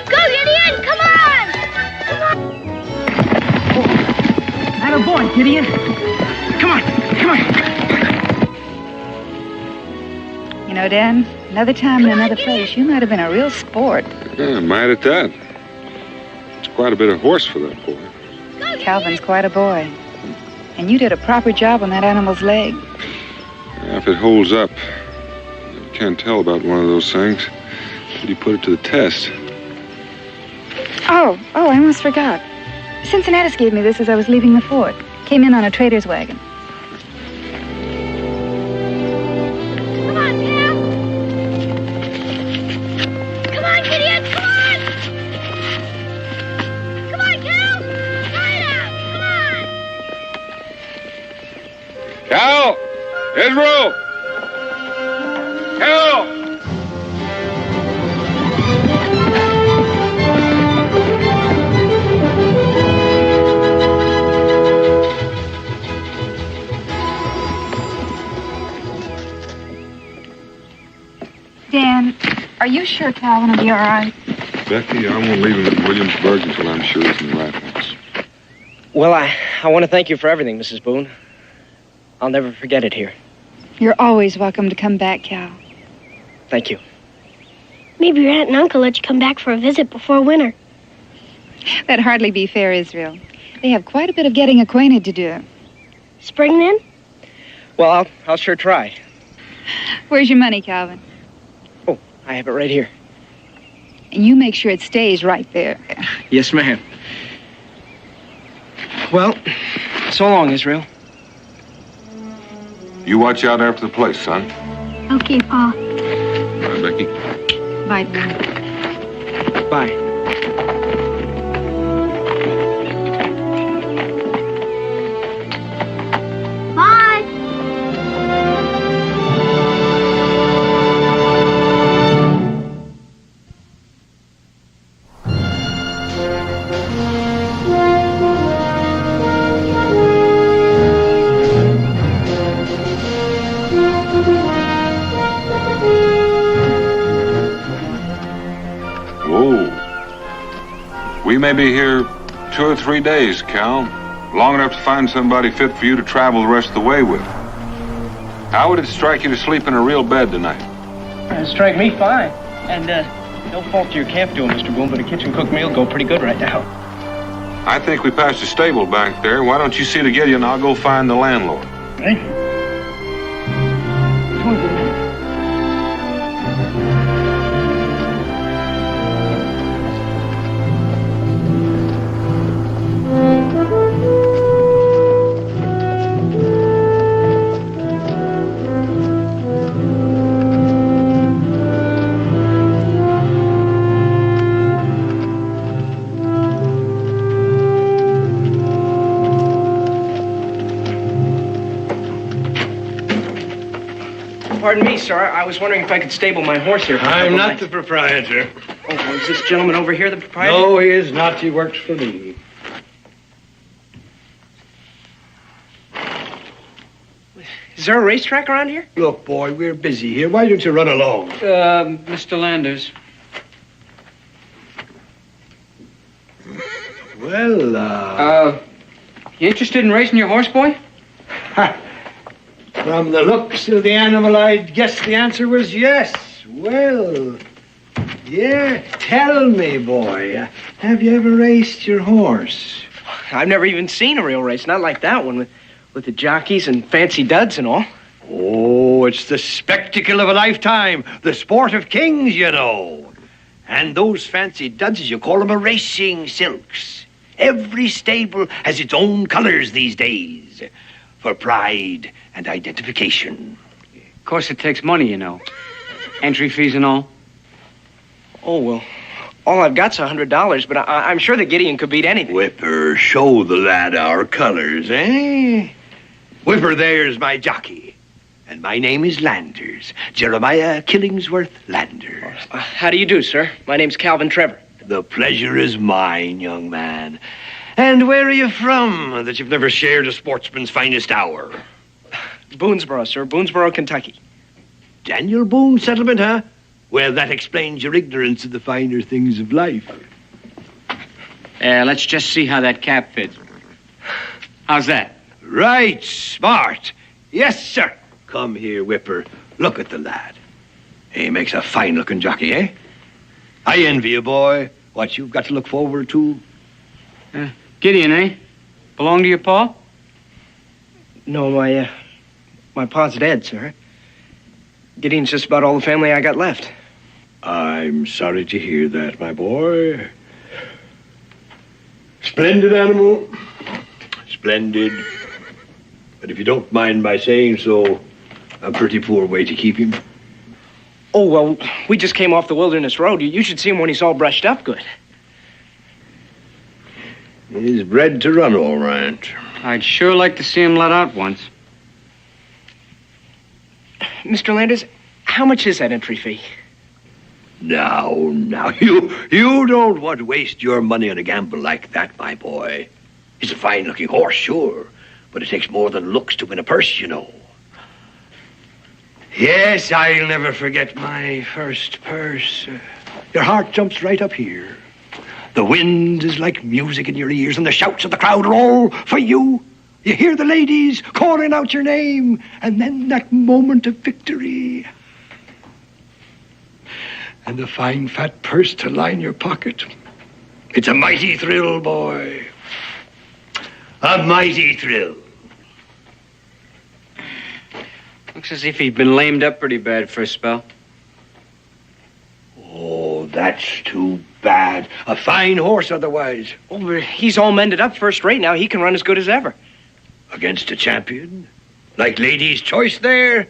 Go, Gideon. Come on. Come on. Atta boy, Gideon. Come on, come on. You know, Dan, another time in another place, you might have been a real sport. Yeah, might at that. It's quite a bit of horse for that boy. Calvin's quite a boy. And you did a proper job on that animal's leg. Yeah, if it holds up, you can't tell about one of those things. But you put it to the test. Oh, I almost forgot. Cincinnatus gave me this as I was leaving the fort. Came in on a trader's wagon. Come on, Cal. Come on, Gideon. Come on. Come on, Cal. Try it out. Come on. Cal! Israel! Cal! Dan, are you sure Calvin will be all right? Becky, I won't leave him in Williamsburg until I'm sure he's in the right house. Well, I want to thank you for everything, Mrs. Boone. I'll never forget it here. You're always welcome to come back, Cal. Thank you. Maybe your aunt and uncle let you come back for a visit before winter. That'd hardly be fair, Israel. They have quite a bit of getting acquainted to do. Spring, then? Well, I'll sure try. Where's your money, Calvin? Oh, I have it right here. And you make sure it stays right there. Yes, ma'am. Well, so long, Israel. You watch out after the place, son. Okay, Pa. Bye, Becky. Bye, Dan. Bye. Bye. We may be here 2 or 3 days, Cal. Long enough to find somebody fit for you to travel the rest of the way with. How would it strike you to sleep in a real bed tonight? It'd strike me fine. And, no fault to your camp doing, Mr. Boone, but a kitchen-cooked meal go pretty good right now. I think we passed a stable back there. Why don't you see to Gideon and I'll go find the landlord? Thank you. Pardon me, sir. I was wondering if I could stable my horse here. I'm not the proprietor. Oh, well, is this gentleman over here the proprietor? No, he is not. He works for me. Is there a racetrack around here? Look, boy, we're busy here. Why don't you run along? Mr. Landers. Well, You interested in racing your horse, boy? From the looks of the animal, I'd guess the answer was yes. Well, yeah, tell me, boy, have you ever raced your horse? I've never even seen a real race, not like that one with the jockeys and fancy duds and all. Oh, it's the spectacle of a lifetime, the sport of kings, you know. And those fancy duds, as you call them, are racing silks. Every stable has its own colors these days for pride and identification. Of course, it takes money, you know. Entry fees and all. Oh, well, all I've got's $100, but I'm sure that Gideon could beat anything. Whipper, show the lad our colors, eh? Whipper, there's my jockey. And my name is Landers, Jeremiah Killingsworth Landers. How do you do, sir? My name's Calvin Trevor. The pleasure is mine, young man. And where are you from, that you've never shared a sportsman's finest hour? Boonesboro, sir. Boonesboro, Kentucky. Daniel Boone settlement, huh? Well, that explains your ignorance of the finer things of life. Let's just see how that cap fits. How's that? Right, smart. Yes, sir. Come here, Whipper. Look at the lad. He makes a fine-looking jockey, eh? I envy you, boy, what you've got to look forward to. Gideon, eh? Belong to your pa? No, my pa's dead, sir. Gideon's just about all the family I got left. I'm sorry to hear that, my boy. Splendid animal. Splendid. But if you don't mind my saying so, a pretty poor way to keep him. Oh, well, we just came off the Wilderness Road. You should see him when he's all brushed up good. He's bred to run all right. I'd sure like to see him let out once. Mr. Landers, how much is that entry fee? Now, you don't want to waste your money on a gamble like that, my boy. He's a fine-looking horse, sure, but it takes more than looks to win a purse, you know. Yes, I'll never forget my first purse. Your heart jumps right up here. The wind is like music in your ears, and the shouts of the crowd are all for you. You hear the ladies calling out your name, and then that moment of victory. And a fine fat purse to line your pocket. It's a mighty thrill, boy. A mighty thrill. Looks as if he'd been lamed up pretty bad for a spell. Oh, that's too bad. A fine horse otherwise. Oh, but he's all mended up first rate now. He can run as good as ever. Against a champion? Like Lady's Choice there?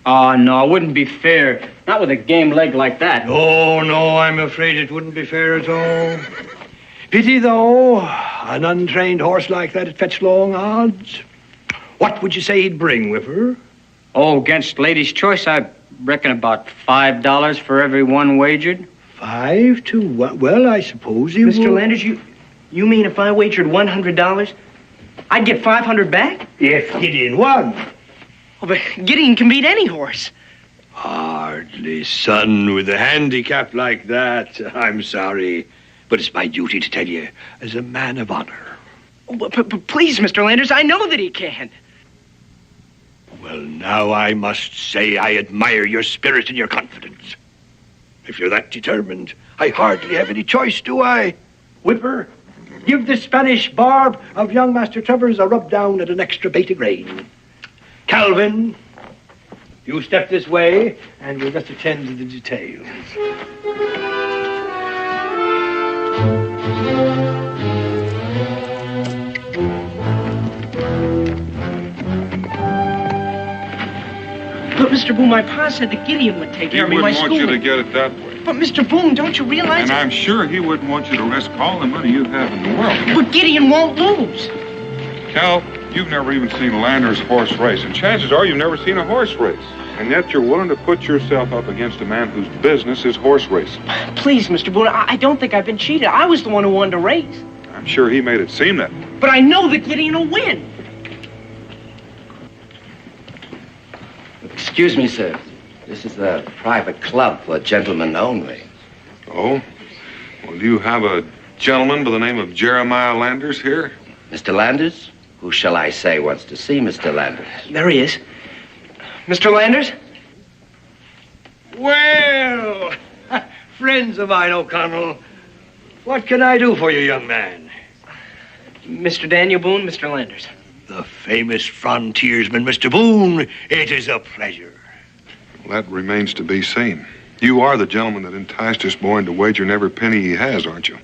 Oh, no, it wouldn't be fair. Not with a game leg like that. Oh, no, I'm afraid it wouldn't be fair at all. Pity, though. An untrained horse like that would fetch long odds. What would you say he'd bring, Whipper? Oh, against Lady's Choice, I reckon about $5 for every one wagered. 5 to 1? Well, I suppose he Mr. would. Landers, you mean if I wagered $100, I'd get $500 back? If Gideon won. Oh, but Gideon can beat any horse. Hardly, son, with a handicap like that. I'm sorry, but it's my duty to tell you, as a man of honor. Oh, but please, Mr. Landers, I know that he can. Well, now I must say I admire your spirit and your confidence. If you're that determined, I hardly have any choice, do I? Whipper, give the Spanish barb of young Master Trevor's a rub down at an extra bait of grain. Calvin, you step this way, and we'll just attend to the details. But, Mr. Boone, my pa said that Gideon would take care of me. He wouldn't want you to get it that way. But, Mr. Boone, don't you realize... And I'm sure he wouldn't want you to risk all the money you have in the world. But Gideon won't lose. Cal, you've never even seen Lander's horse race, and chances are you've never seen a horse race. And yet you're willing to put yourself up against a man whose business is horse racing. Please, Mr. Boone, I don't think I've been cheated. I was the one who wanted to race. I'm sure he made it seem that. But I know that Gideon will win. Excuse me, sir. This is a private club for gentlemen only. Oh? Well, do you have a gentleman by the name of Jeremiah Landers here? Mr. Landers? Who shall I say wants to see Mr. Landers? There he is. Mr. Landers? Well, friends of mine, O'Connell, what can I do for you, young man? Mr. Daniel Boone, Mr. Landers. The famous frontiersman, Mr. Boone. It is a pleasure. Well, that remains to be seen. You are the gentleman that enticed this boy into wagering every penny he has, aren't you?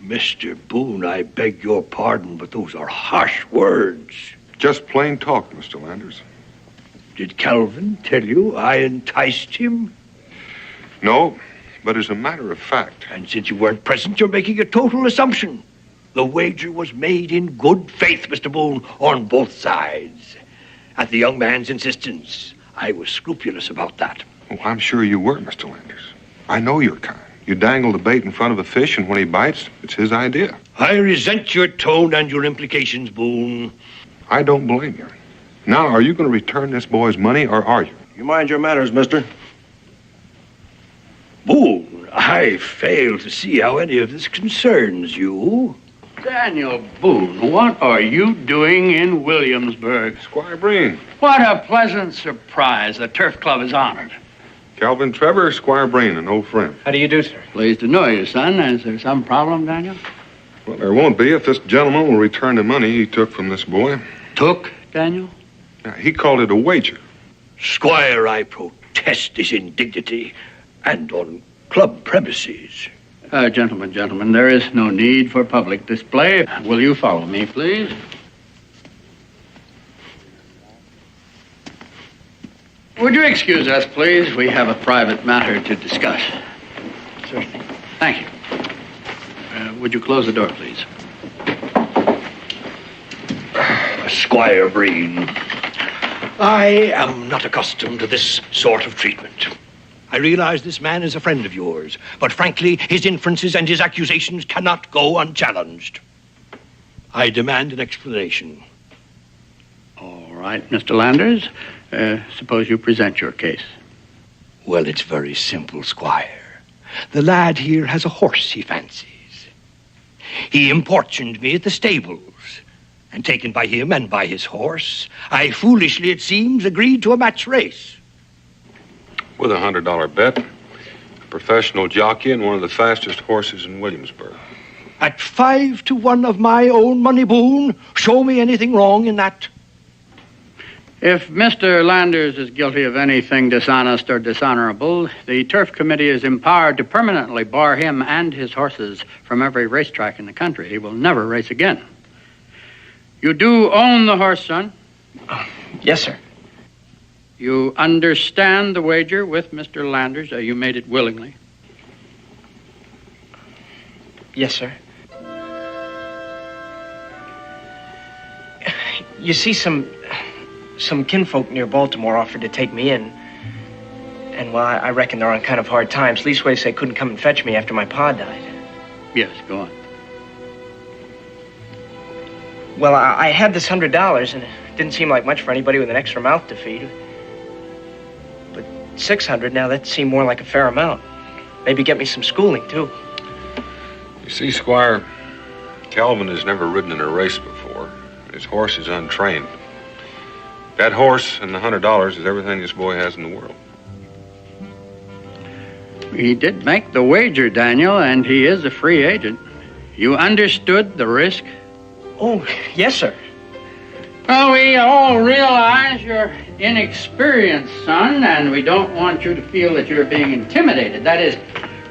Mr. Boone, I beg your pardon, but those are harsh words. Just plain talk, Mr. Landers. Did Calvin tell you I enticed him? No, but as a matter of fact. And since you weren't present, you're making a total assumption. The wager was made in good faith, Mr. Boone, on both sides. At the young man's insistence, I was scrupulous about that. Oh, I'm sure you were, Mr. Landers. I know your kind. You dangle the bait in front of a fish, and when he bites, it's his idea. I resent your tone and your implications, Boone. I don't blame you. Now, are you going to return this boy's money, or are you? You mind your manners, mister. Boone, I fail to see how any of this concerns you. Daniel Boone, what are you doing in Williamsburg? Squire Breen. What a pleasant surprise. The Turf Club is honored. Calvin Trevor, Squire Breen, an old friend. How do you do, sir? Pleased to know you, son. Is there some problem, Daniel? Well, there won't be if this gentleman will return the money he took from this boy. Took, Daniel? Now, he called it a wager. Squire, I protest this indignity, and on club premises. Gentlemen, there is no need for public display. Will you follow me, please? Would you excuse us, please? We have a private matter to discuss. Certainly. Thank you. Would you close the door, please? Squire Breen, I am not accustomed to this sort of treatment. I realize this man is a friend of yours, but frankly, his inferences and his accusations cannot go unchallenged. I demand an explanation. All right, Mr. Landers. Suppose you present your case. Well, it's very simple, Squire. The lad here has a horse he fancies. He importuned me at the stables, and taken by him and by his horse, I foolishly, it seems, agreed to a match race. With a $100 bet, a professional jockey and one of the fastest horses in Williamsburg. At 5-1 of my own money, Boone, show me anything wrong in that. If Mr. Landers is guilty of anything dishonest or dishonorable, the Turf Committee is empowered to permanently bar him and his horses from every racetrack in the country. He will never race again. You do own the horse, son? Yes, sir. You understand the wager with Mr. Landers? You made it willingly? Yes, sir. You see, some kinfolk near Baltimore offered to take me in. And, well, I reckon they're on kind of hard times. Leastways, they couldn't come and fetch me after my pa died. Yes, go on. Well, I had this $100, and it didn't seem like much for anybody with an extra mouth to feed. But $600 now, that seemed more like a fair amount. Maybe get me some schooling, too. You see, Squire, Calvin has never ridden in a race before. His horse is untrained. That horse and the $100 is everything this boy has in the world. He did make the wager, Daniel, and he is a free agent. You understood the risk? Oh, yes, sir. Well, we all realize you're inexperienced, son, and we don't want you to feel that you're being intimidated. That is,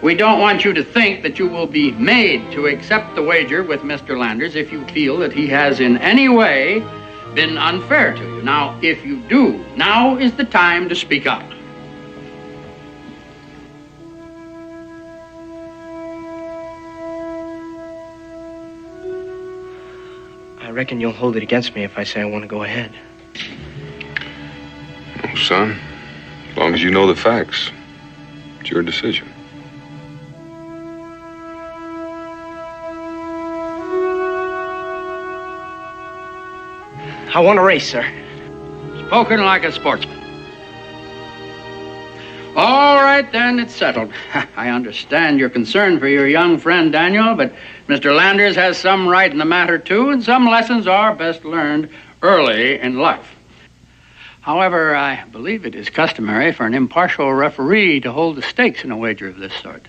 we don't want you to think that you will be made to accept the wager with Mr. Landers if you feel that he has in any way been unfair to you. Now, if you do, now is the time to speak up. I reckon you'll hold it against me if I say I want to go ahead. Oh, son, As long as you know the facts, it's your decision. I want to race, sir. Spoken like a sportsman. All right, then, it's settled. I understand your concern for your young friend, Daniel, but Mr. Landers has some right in the matter, too, and some lessons are best learned early in life. However, I believe it is customary for an impartial referee to hold the stakes in a wager of this sort.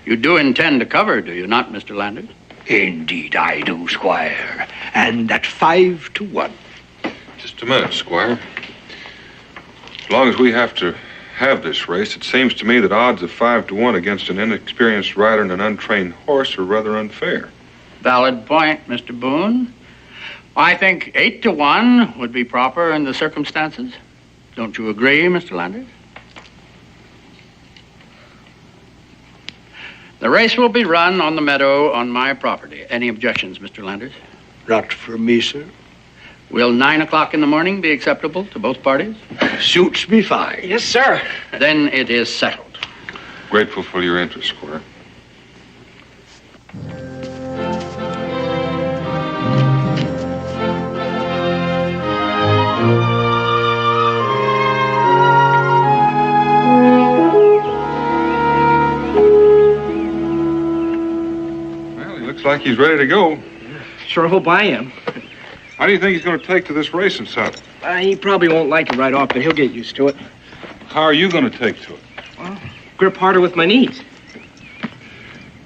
You do intend to cover, do you not, Mr. Landers? Indeed I do, Squire. And at 5 to 1. Just a minute, Squire. As long as we have to have this race, it seems to me that odds of 5 to 1 against an inexperienced rider and an untrained horse are rather unfair. Valid point, Mr. Boone. I think 8 to 1 would be proper in the circumstances. Don't you agree, Mr. Landers? The race will be run on the meadow on my property. Any objections, Mr. Landers? Not for me, sir. Will 9 o'clock in the morning be acceptable to both parties? Suits me fine. Yes, sir. Then it is settled. Grateful for your interest, Squire. Looks like he's ready to go. Sure hope I am. How do you think he's going to take to this racing saddle? He probably won't like it right off, but he'll get used to it. How are you going to take to it? Well, grip harder with my knees.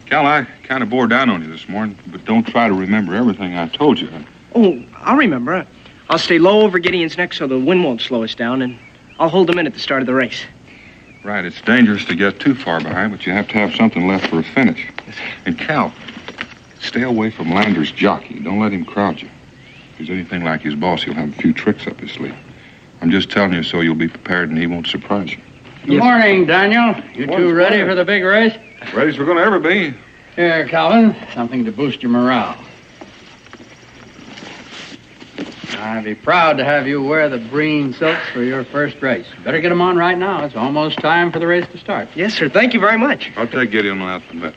Cal, I kind of bore down on you this morning, but don't try to remember everything I told you. Oh, I'll remember. I'll stay low over Gideon's neck so the wind won't slow us down, and I'll hold him in at the start of the race. Right, it's dangerous to get too far behind, but you have to have something left for a finish. And Cal, stay away from Landers' jockey. Don't let him crowd you. If he's anything like his boss, he'll have a few tricks up his sleeve. I'm just telling you so you'll be prepared and he won't surprise you. Good morning, Daniel. You two ready for the big race? Ready as we're going to ever be. Here, Calvin, something to boost your morale. I'd be proud to have you wear the green silks for your first race. Better get them on right now. It's almost time for the race to start. Yes, sir. Thank you very much. I'll take Gideon out the vet.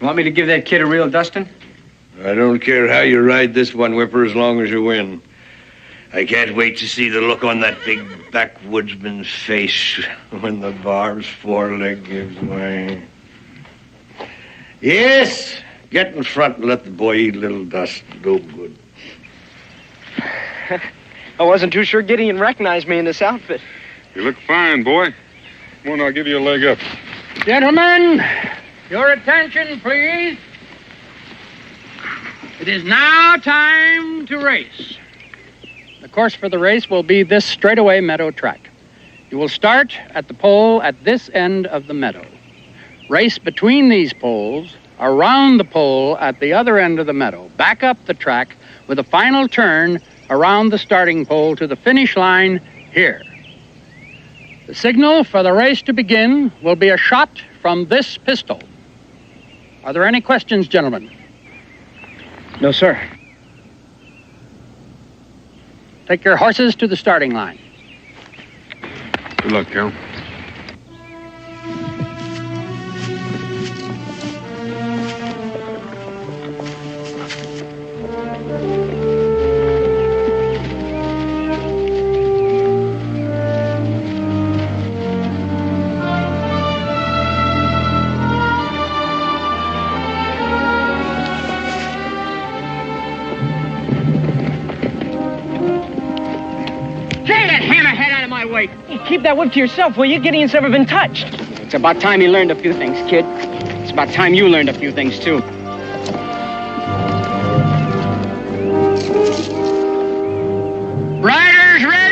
You want me to give that kid a real dusting? I don't care how you ride this one, Whipper, as long as you win. I can't wait to see the look on that big backwoodsman's face when the bar's foreleg gives way. Yes, get in front and let the boy eat a little dust. Go good. I wasn't too sure Gideon recognized me in this outfit. You look fine, boy. Come on, I'll give you a leg up. Gentlemen, your attention, please. It is now time to race. The course for the race will be this straightaway meadow track. You will start at the pole at this end of the meadow. Race between these poles, around the pole at the other end of the meadow, back up the track with a final turn around the starting pole to the finish line here. The signal for the race to begin will be a shot from this pistol. Are there any questions, gentlemen? No, sir. Take your horses to the starting line. Good luck, Cal. Keep that whip to yourself, will you? Gideon's never been touched. It's about time he learned a few things, kid. It's about time you learned a few things, too. Riders ready?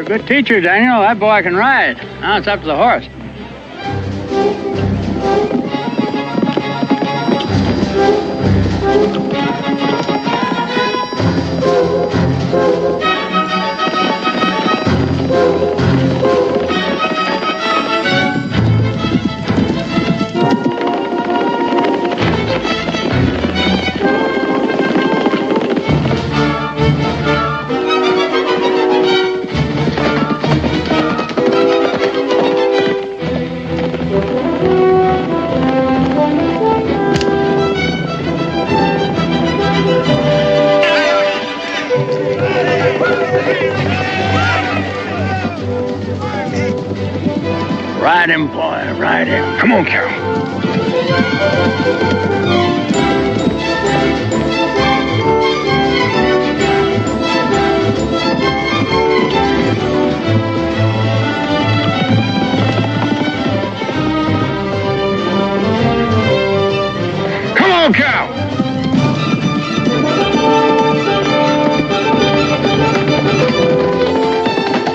a good teacher, Daniel. That boy can ride. Now it's up to the horse. Ride him, boy, ride him. Come on, Carol. Come on, Carol.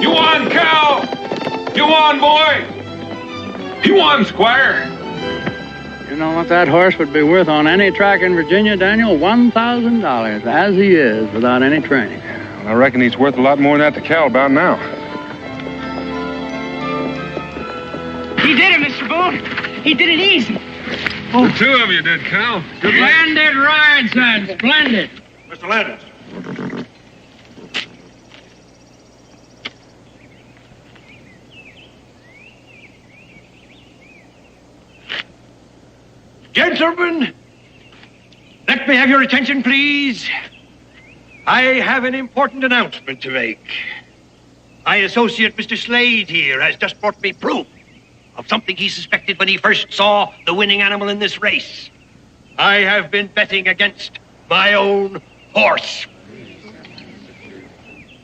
You won, Cal! You won, boy! You won, Squire! You know what that horse would be worth on any track in Virginia, Daniel? $1,000, as he is, without any training. Well, I reckon he's worth a lot more than that to Cal about now. He did it, Mr. Boone. He did it easy. The two of you did, Cal. Splendid ride, son. Splendid. Mr. Landis. Gentlemen, let me have your attention, please. I have an important announcement to make. My associate, Mr. Slade, here, has just brought me proof of something he suspected when he first saw the winning animal in this race. I have been betting against my own horse.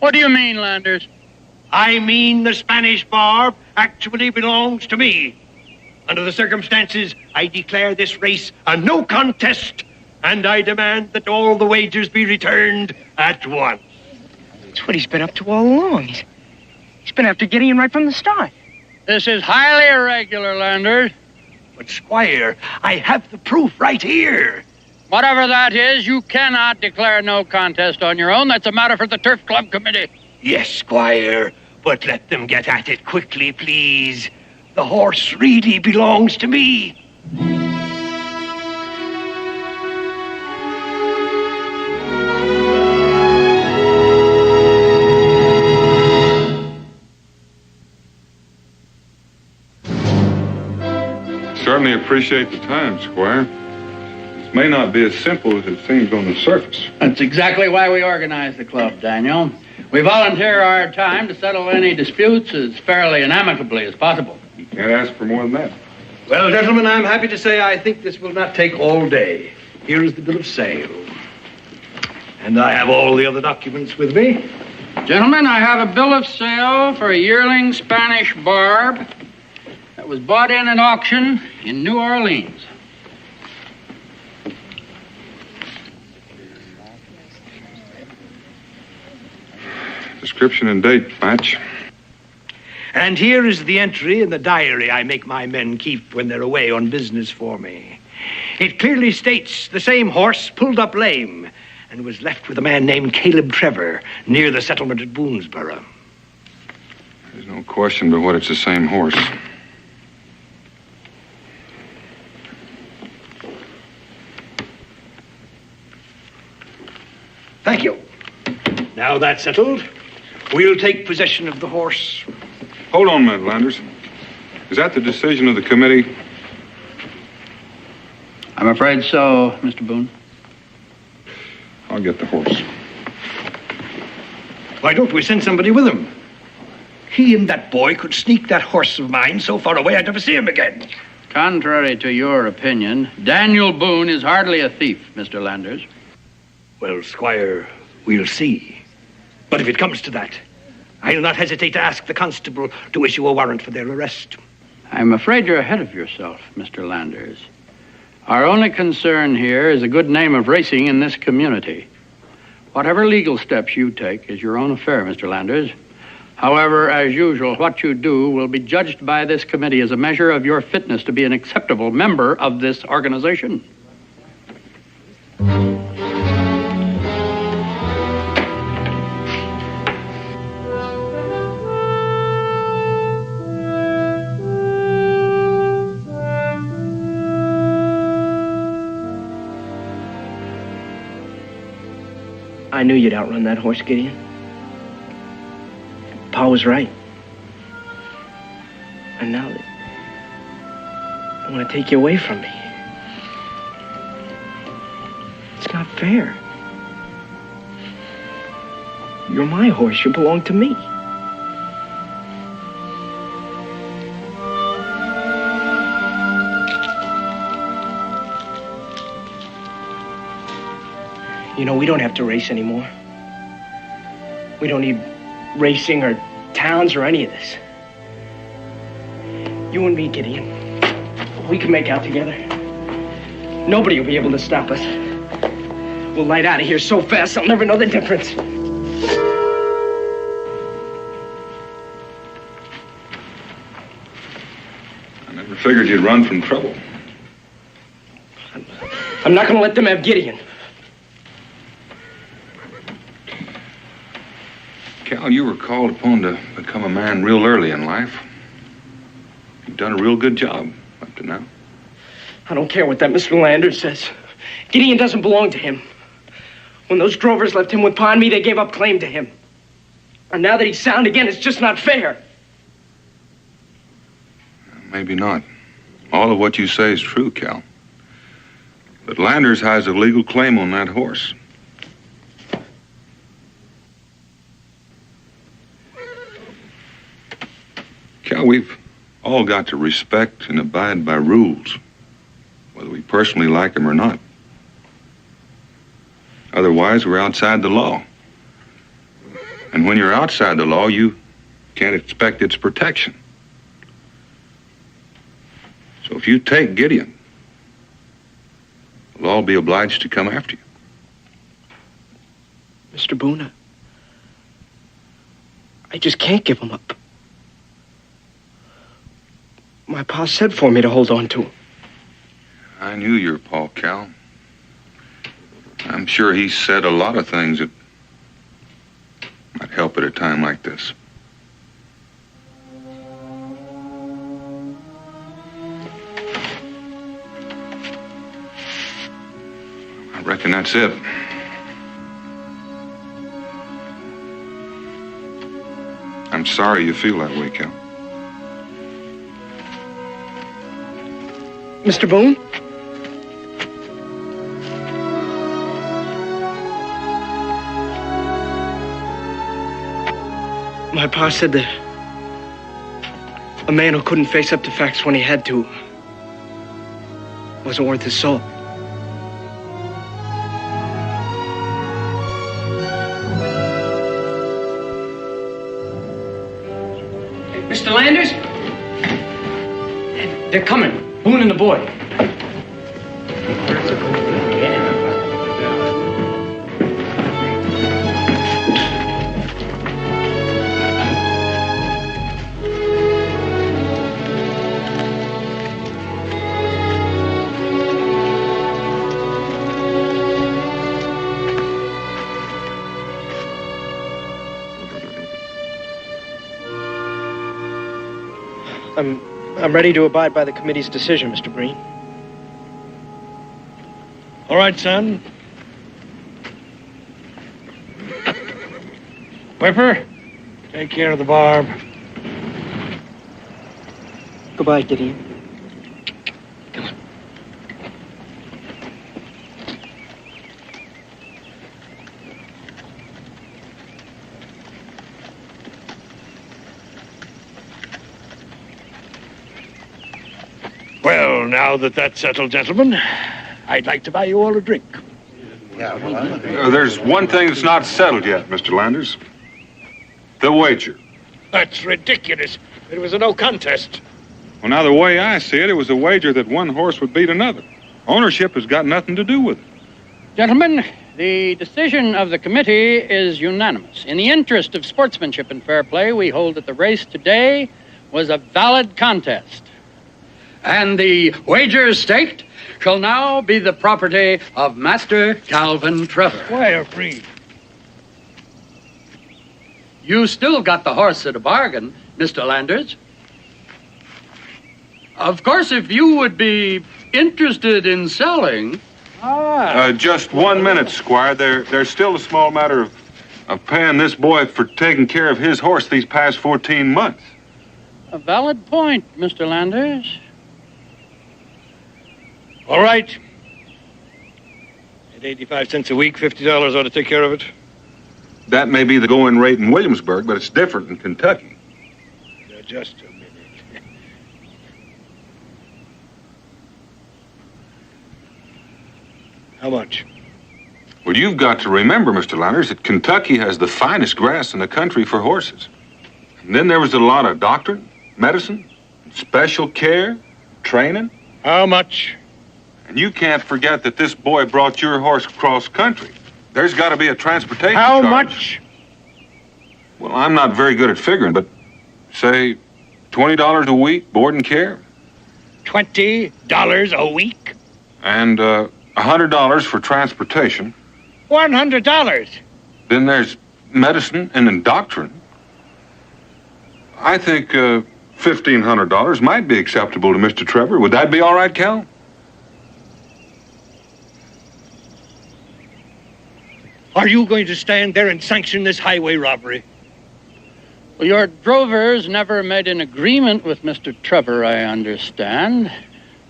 What do you mean, Landers? I mean the Spanish Barb actually belongs to me. Under the circumstances, I declare this race a no contest, and I demand that all the wagers be returned at once. That's what he's been up to all along. He's been after Gideon right from the start. This is highly irregular, Landers. But, Squire, I have the proof right here. Whatever that is, you cannot declare no contest on your own. That's a matter for the Turf Club Committee. Yes, Squire, but let them get at it quickly, please. The horse really belongs to me. Certainly appreciate the time, Squire. This may not be as simple as it seems on the surface. That's exactly why we organized the club, Daniel. We volunteer our time to settle any disputes as fairly and amicably as possible. You can't ask for more than that. Well, gentlemen, I'm happy to say I think this will not take all day. Here is the bill of sale. And I have all the other documents with me. Gentlemen, I have a bill of sale for a yearling Spanish Barb that was bought in at auction in New Orleans. Description and date match. And here is the entry in the diary I make my men keep when they're away on business for me. It clearly states the same horse pulled up lame and was left with a man named Caleb Trevor near the settlement at Boonesboro. There's no question but what it's the same horse. Thank you. Now that's settled, we'll take possession of the horse. Hold on a minute, Landers. Is that the decision of the committee? I'm afraid so, Mr. Boone. I'll get the horse. Why don't we send somebody with him? He and that boy could sneak that horse of mine so far away I'd never see him again. Contrary to your opinion, Daniel Boone is hardly a thief, Mr. Landers. Well, Squire, we'll see. But if it comes to that, I'll not hesitate to ask the constable to issue a warrant for their arrest. I'm afraid you're ahead of yourself, Mr. Landers. Our only concern here is the good name of racing in this community. Whatever legal steps you take is your own affair, Mr. Landers. However, as usual, what you do will be judged by this committee as a measure of your fitness to be an acceptable member of this organization. I knew you'd outrun that horse, Gideon. Pa was right. And now that I want to take you away from me. It's not fair. You're my horse. You belong to me. You know, we don't have to race anymore. We don't need racing or towns or any of this. You and me, Gideon, we can make out together. Nobody will be able to stop us. We'll light out of here so fast I'll never know the difference. I never figured you'd run from trouble. I'm not going to let them have Gideon. Cal, you were called upon to become a man real early in life. You've done a real good job up to now. I don't care what that Mr. Landers says. Gideon doesn't belong to him. When those drovers left him with Pa and me, they gave up claim to him. And now that he's sound again, it's just not fair. Maybe not. All of what you say is true, Cal. But Landers has a legal claim on that horse. Cal, we've all got to respect and abide by rules, whether we personally like them or not. Otherwise, we're outside the law. And when you're outside the law, you can't expect its protection. So if you take Gideon, we'll all be obliged to come after you. Mr. Boone, I just can't give him up. My pa said for me to hold on to him. I knew your pa, Cal. I'm sure he said a lot of things that might help at a time like this. I reckon that's it. I'm sorry you feel that way, Cal. Mr. Boone? My pa said that a man who couldn't face up to facts when he had to wasn't worth his salt. Mr. Landers? They're coming. Boone and the boy. I'm ready to abide by the committee's decision, Mr. Breen. All right, son. Whipper? Take care of the barb. Goodbye, Gideon. Well, now that that's settled, gentlemen, I'd like to buy you all a drink. There's one thing that's not settled yet, Mr. Landers. The wager. That's ridiculous. It was a no contest. Well, now, the way I see it, it was a wager that one horse would beat another. Ownership has got nothing to do with it. Gentlemen, The decision of the committee is unanimous. In the interest of sportsmanship and fair play, we hold that the race today was a valid contest. And the wagers staked shall now be the property of Master Calvin Trevor. Squire free. You still got the horse at a bargain, Mr. Landers. Of course, if you would be interested in selling... Just 1 minute, Squire. There's still a small matter of paying this boy for taking care of his horse these past 14 months. A valid point, Mr. Landers. All right. At 85 cents a week, $50 ought to take care of it. That may be the going rate in Williamsburg, but it's different in Kentucky. Now, just a minute. How much? Well, you've got to remember, Mr. Landers, that Kentucky has the finest grass in the country for horses. And then there was a lot of doctrine, medicine, special care, training. How much? And you can't forget that this boy brought your horse cross country. There's got to be a transportation How charge. much? Well, I'm not very good at figuring, but say $20 a week, board and care. $20 a week? And $100 for transportation. $100. Then there's medicine and then doctrine. I think $1,500 might be acceptable to Mr. Trevor. Would that be all right, Cal? Are you going to stand there and sanction this highway robbery? Well, your drovers never made an agreement with Mr. Trevor, I understand.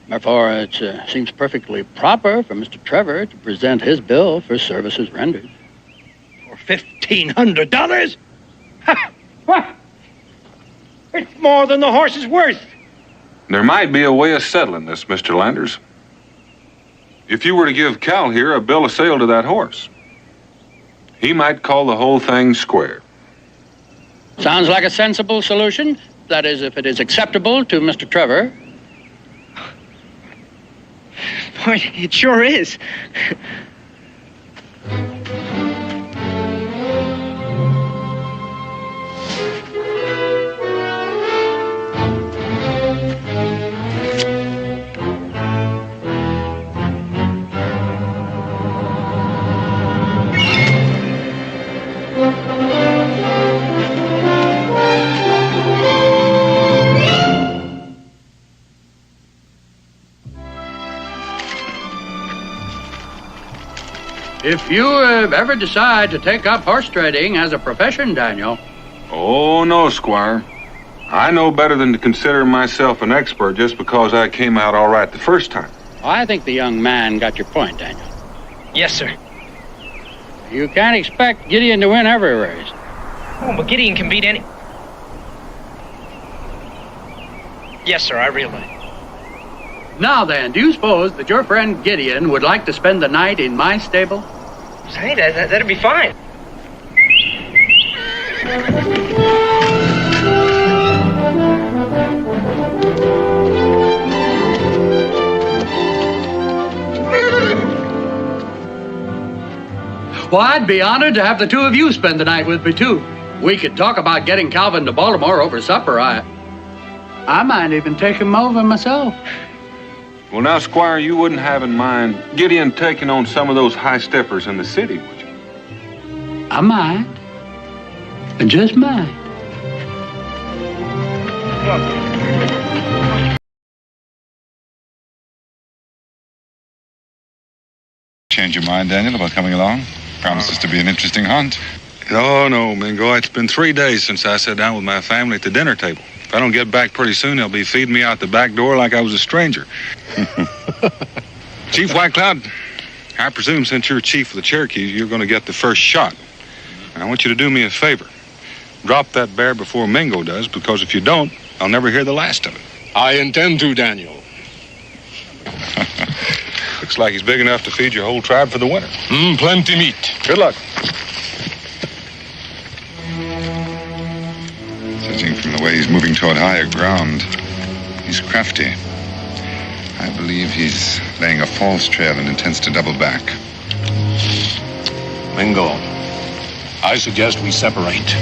Therefore, it seems perfectly proper for Mr. Trevor to present his bill for services rendered. For $1,500? Ha! What? It's more than the horse is worth. There might be a way of settling this, Mr. Landers. If you were to give Cal here a bill of sale to that horse, he might call the whole thing square. Sounds like a sensible solution. That is, if it is acceptable to Mr. Trevor. Boy, it sure is. If you ever decide to take up horse trading as a profession, Daniel. Oh, no, Squire. I know better than to consider myself an expert just because I came out all right the first time. I think the young man got your point, Daniel. Yes, sir. You can't expect Gideon to win every race. Oh, but Gideon can beat any... Yes, sir, I realize. Now then, do you suppose that your friend Gideon would like to spend the night in my stable? Say, that'd be fine. Well, I'd be honored to have the two of you spend the night with me, too. We could talk about getting Calvin to Baltimore over supper. I might even take him over myself. Well, now, Squire, you wouldn't have in mind Gideon taking on some of those high steppers in the city, would you? I might. I just might. Change your mind, Daniel, about coming along? Promises to be an interesting hunt. Oh, no, Mingo. It's been 3 days since I sat down with my family at the dinner table. If I don't get back pretty soon, they'll be feeding me out the back door like I was a stranger. Chief White Cloud, I presume since you're chief of the Cherokees, you're going to get the first shot. And I want you to do me a favor. Drop that bear before Mingo does, because if you don't, I'll never hear the last of it. I intend to, Daniel. Looks like he's big enough to feed your whole tribe for the winter. Plenty meat. Good luck. Judging from the way he's moving toward higher ground, he's crafty. I believe he's laying a false trail and intends to double back. Mingo, I suggest we separate.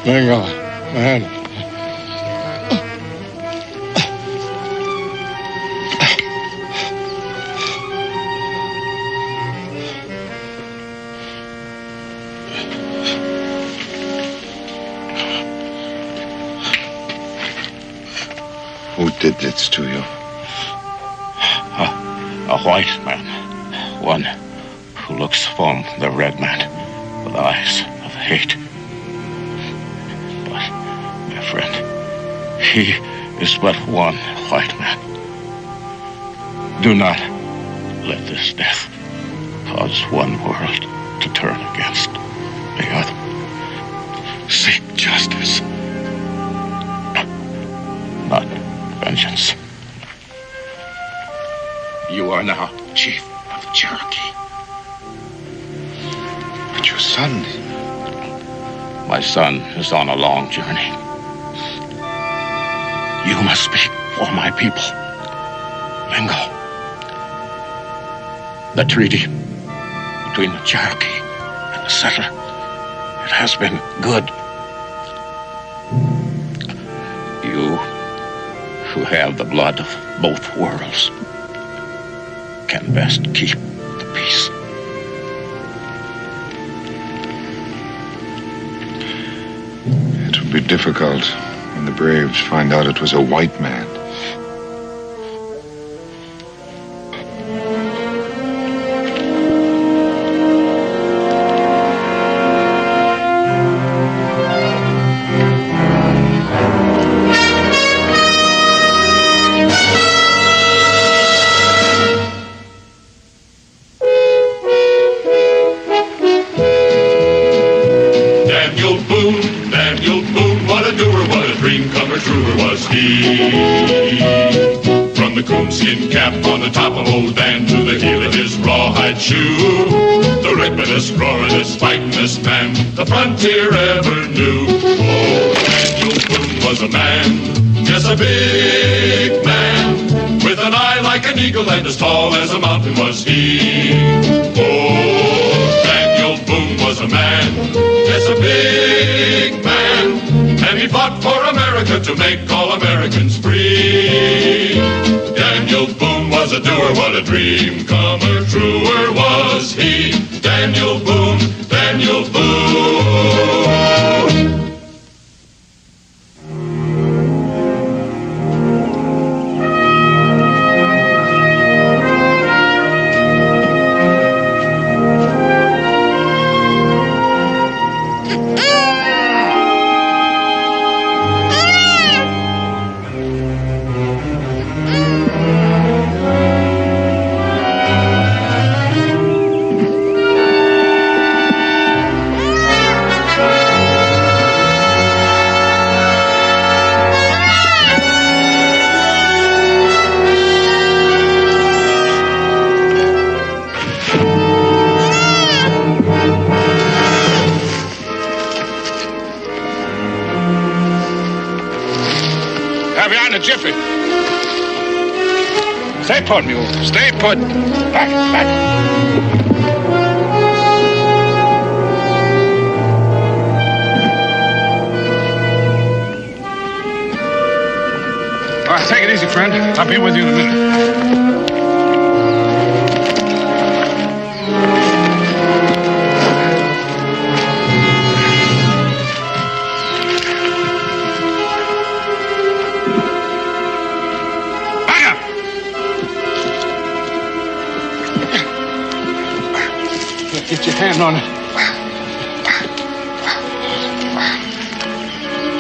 Mingo, man. Who did this to you? A white man. One who looks from the red man with eyes of hate. But, my friend, he is but one white man. Do not let this death cause one world to turn against the other. Seek justice, not vengeance. You are now chief of the Cherokee. But your son... My son is on a long journey. You must speak for my people. Mingo. The treaty between the Cherokee and the settler, it has been good. You, who have the blood of both worlds, can best keep the peace. It will be difficult when the braves find out it was a white man. Daniel Boone, what a doer, what a dream comer, truer was he. From the coonskin cap on the top of old Dan to the heel of his rawhide shoe, the ripidest, roaringest, fightingest man the frontier ever knew. Oh, Daniel Boone was a man, yes, a big man, with an eye like an eagle and as tall as a mountain was he. Oh, Daniel Boone was a man, yes, a big man, and he fought for America to make all Americans free. Daniel Boone was a doer, what a dream comer, truer was he. Daniel Boone, Daniel Boone. Jiffy. Stay put, mule. Stay put. Back, back. All right, take it easy, friend. I'll be with you in a minute. Get your hand on it.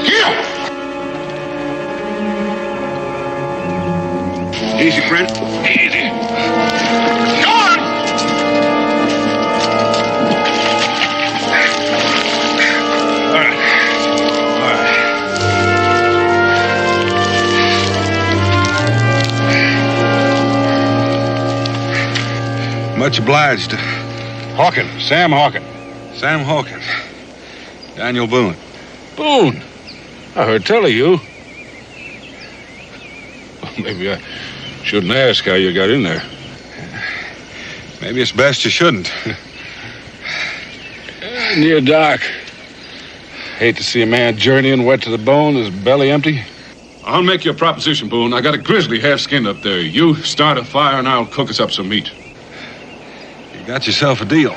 Here! Easy, friend. Easy. Go on! All right. Much obliged. Hawkin, Sam Hawkin. Sam Hawkin. Daniel Boone. Boone. I heard tell of you. Well, maybe I shouldn't ask how you got in there. Maybe it's best you shouldn't. Near dark. Hate to see a man journeying wet to the bone, his belly empty. I'll make you a proposition, Boone. I got a grizzly half-skinned up there. You start a fire and I'll cook us up some meat. You got yourself a deal.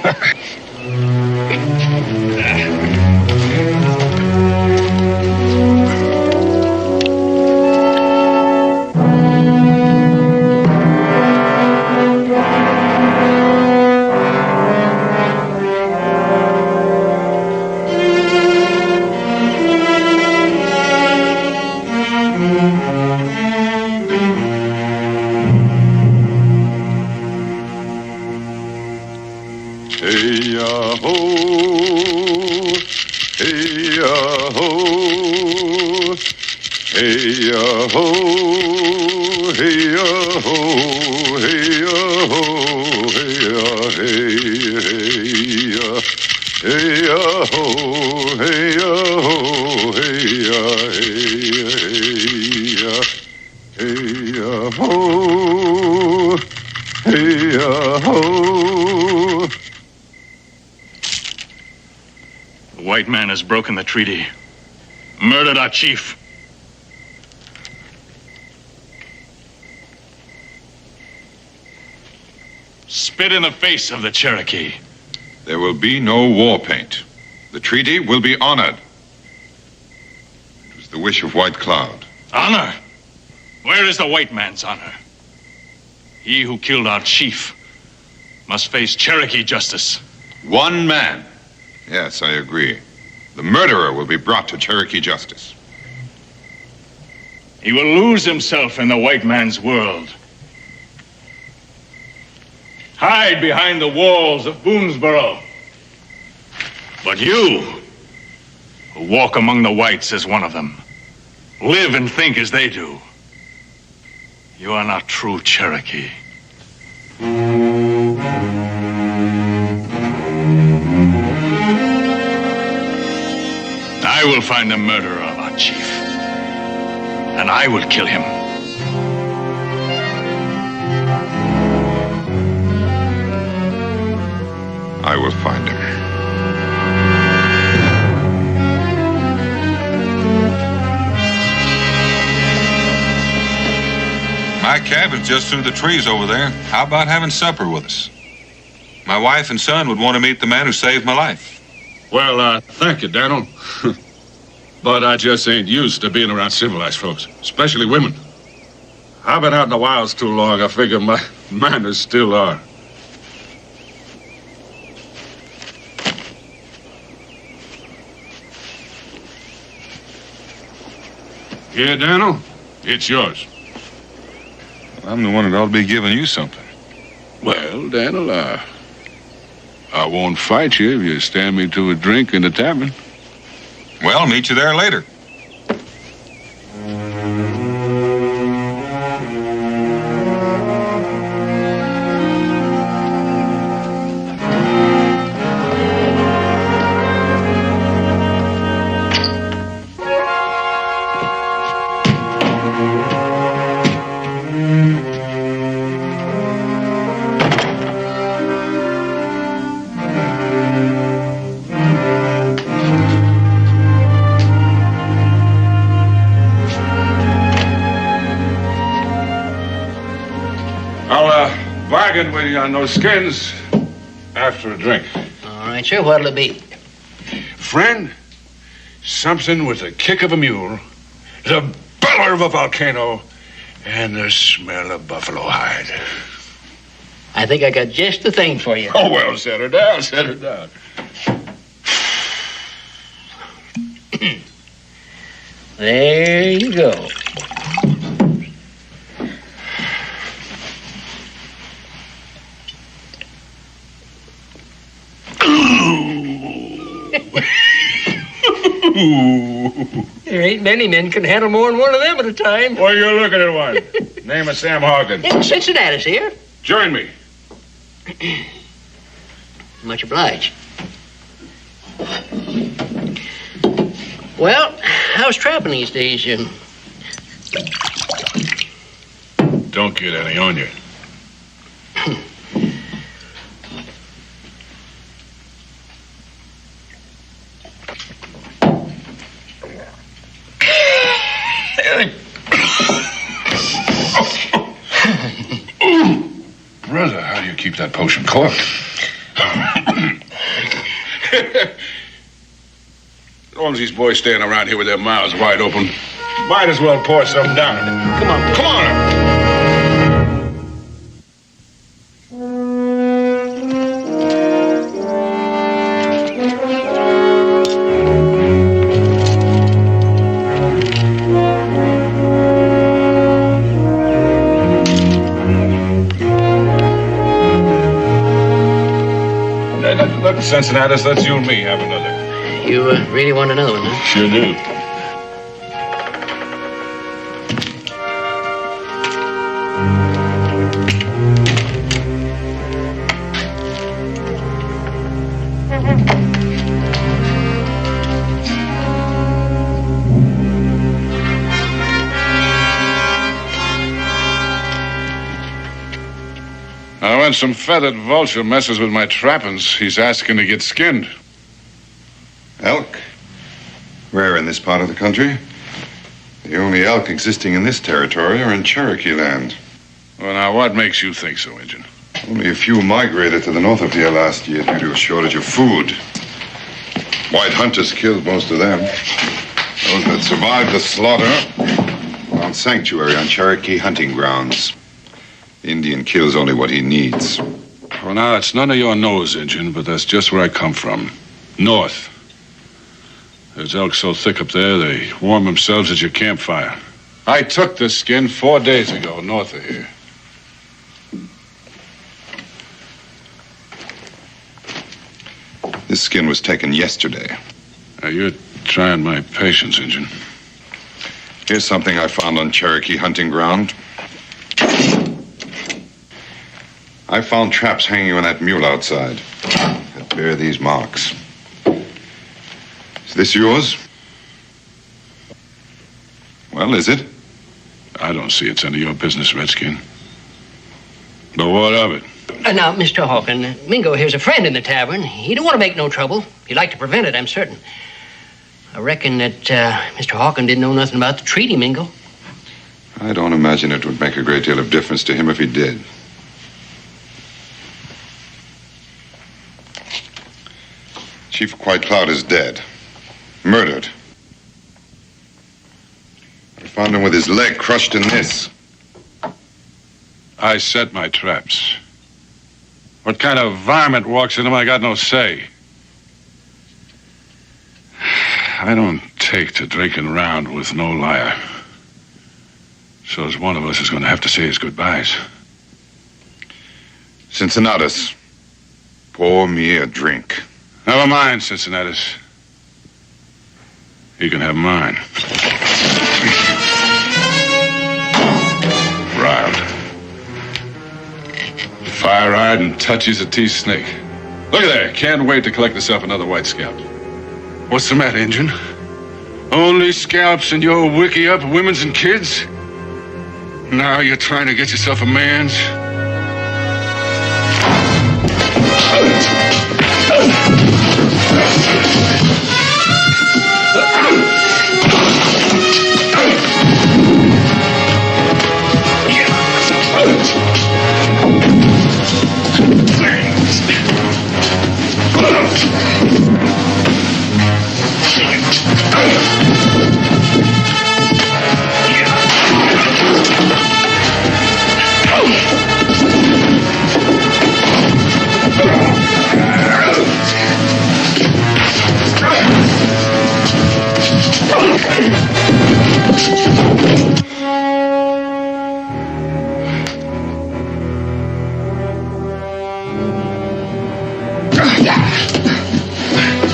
The white man has broken the treaty, murdered our chief. Spit in the face of the Cherokee. There will be no war paint. The treaty will be honored. It was the wish of White Cloud. Honor? Where is the white man's honor? He who killed our chief must face Cherokee justice. One man. Yes, I agree. The murderer will be brought to Cherokee justice. He will lose himself in the white man's world. Hide behind the walls of Boonesboro. But you, who walk among the whites as one of them, live and think as they do, you are not true Cherokee. I will find the murderer of our chief, and I will kill him. I will find him. My cabin's just through the trees over there. How about having supper with us? My wife and son would want to meet the man who saved my life. Well, thank you, Daniel. But I just ain't used to being around civilized folks, especially women. I've been out in the wilds too long. I figure my manners still are. Here, Daniel, it's yours. I'm the one that ought to be giving you something. Well, Daniel, I won't fight you if you stand me to a drink in the tavern. Well, I'll meet you there later. Bargain with you on those skins after a drink. All right, sure. What'll it be? Friend, something with the kick of a mule, the bellow of a volcano, and the smell of buffalo hide. I think I got just the thing for you. Oh, well, set her down, set her down. There you go. There ain't many men can handle more than one of them at a time. Well, you're looking at one. Name is Sam Hawkins. In Cincinnati's here. Join me. Much obliged. Well, how's trapping these days? Don't get any on you. Brother, how do you keep that potion corked? As long as these boys staying around here with their mouths wide open, might as well pour something down. Come on. Come on. Look, Cincinnatus, let's you and me have another. You really want another one, huh? Sure do. Now, when some feathered vulture messes with my trappings, he's asking to get skinned. Elk? Rare in this part of the country. The only elk existing in this territory are in Cherokee land. Well, now, what makes you think so, Injun? Only a few migrated to the north of here last year due to a shortage of food. White hunters killed most of them. Those that survived the slaughter found sanctuary on Cherokee hunting grounds. The Indian kills only what he needs. Well, now, it's none of your nose, Injun, but that's just where I come from. North. There's elk so thick up there, they warm themselves at your campfire. I took this skin 4 days ago, north of here. This skin was taken yesterday. Now, you're trying my patience, Injun. Here's something I found on Cherokee hunting ground. I found traps hanging on that mule outside that bear these marks. Is this yours? Well, is it? I don't see it's any of your business, Redskin. But what of it? Now, Mr. Hawkins, Mingo here's a friend in the tavern. He don't want to make no trouble. He'd like to prevent it, I'm certain. I reckon that Mr. Hawkins didn't know nothing about the treaty, Mingo. I don't imagine it would make a great deal of difference to him if he did. Chief White Cloud is dead. Murdered. I found him with his leg crushed in this. I set my traps. What kind of varmint walks into them, I got no say. I don't take to drinking around with no liar. So as one of us is going to have to say his goodbyes. Cincinnatus, pour me a drink. Never mind, Cincinnatus. You can have mine. Riled. Fire-eyed and touchy as a tea-snake. Look at there. Can't wait to collect myself another white scalp. What's the matter, Injun? Only scalps in your wiki-up women's and kids? Now you're trying to get yourself a man's?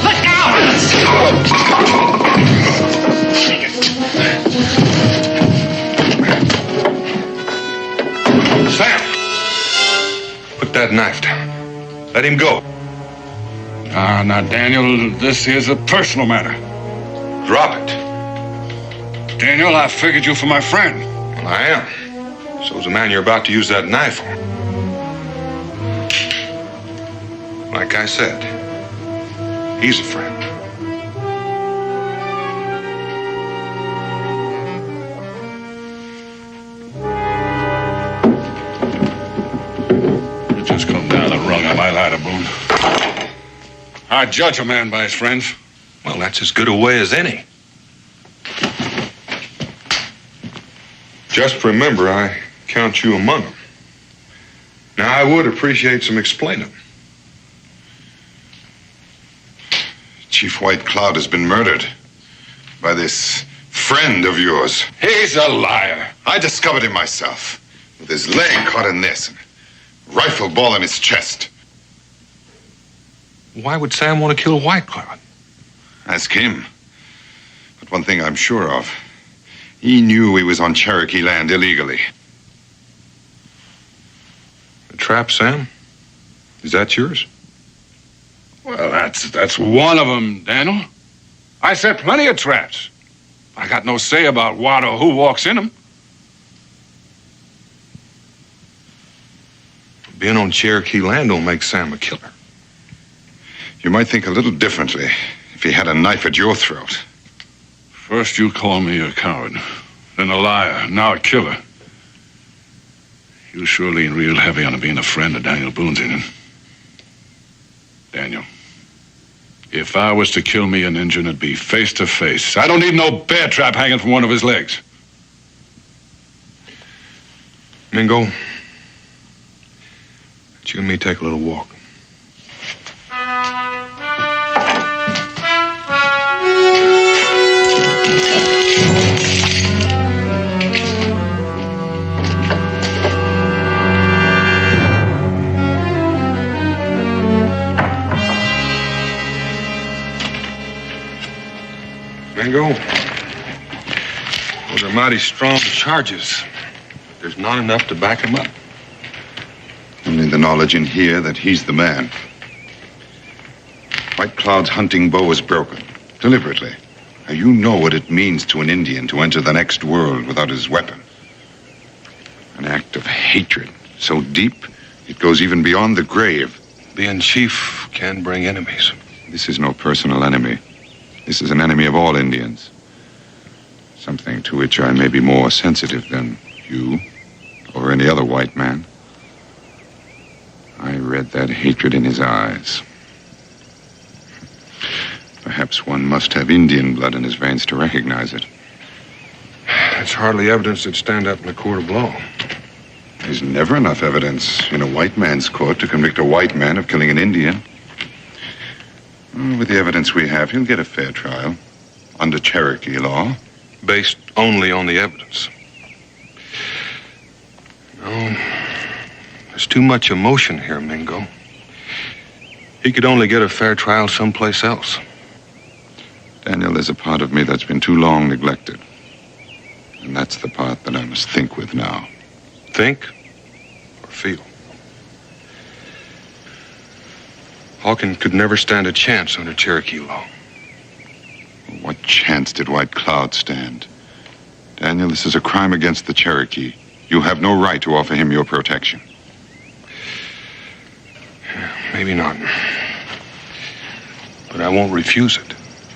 Let go! Sam! Put that knife down. Let him go. Now, Daniel, this is a personal matter. Drop it. Daniel, I figured you for my friend. Well, I am. So's the man you're about to use that knife on. Like I said, he's a friend. You just come down the rung of my ladder, Boone. I judge a man by his friends. Well, that's as good a way as any. Just remember, I count you among them. Now, I would appreciate some explaining. Chief White Cloud has been murdered by this friend of yours. He's a liar. I discovered him myself, with his leg caught in this, and a rifle ball in his chest. Why would Sam want to kill White Cloud? Ask him. But one thing I'm sure of, he knew he was on Cherokee land illegally. The trap, Sam? Is that yours? Well, that's one of them, Daniel. I set plenty of traps. I got no say about what or who walks in them. Being on Cherokee land don't make Sam a killer. You might think a little differently if he had a knife at your throat. First you call me a coward, then a liar, now a killer. You sure lean real heavy on being a friend of Daniel Boone's in it. Daniel, if I was to kill me an Injun, it'd be face to face. I don't need no bear trap hanging from one of his legs. Mingo, let you and me take a little walk. Mingo, those are mighty strong charges. There's not enough to back him up. Only the knowledge in here that he's the man. White Cloud's hunting bow is broken, deliberately. Now, you know what it means to an Indian to enter the next world without his weapon. An act of hatred so deep, it goes even beyond the grave. Being chief can bring enemies. This is no personal enemy. This is an enemy of all Indians. Something to which I may be more sensitive than you or any other white man. I read that hatred in his eyes. Perhaps one must have Indian blood in his veins to recognize it. That's hardly evidence that'd stand up in a court of law. There's never enough evidence in a white man's court to convict a white man of killing an Indian. With the evidence we have, he'll get a fair trial under Cherokee law. Based only on the evidence. No, there's too much emotion here, Mingo. He could only get a fair trial someplace else. Daniel, there's a part of me that's been too long neglected. And that's the part that I must think with now. Think or feel? Hawken could never stand a chance under Cherokee law. What chance did White Cloud stand? Daniel, this is a crime against the Cherokee. You have no right to offer him your protection. Maybe not. But I won't refuse it.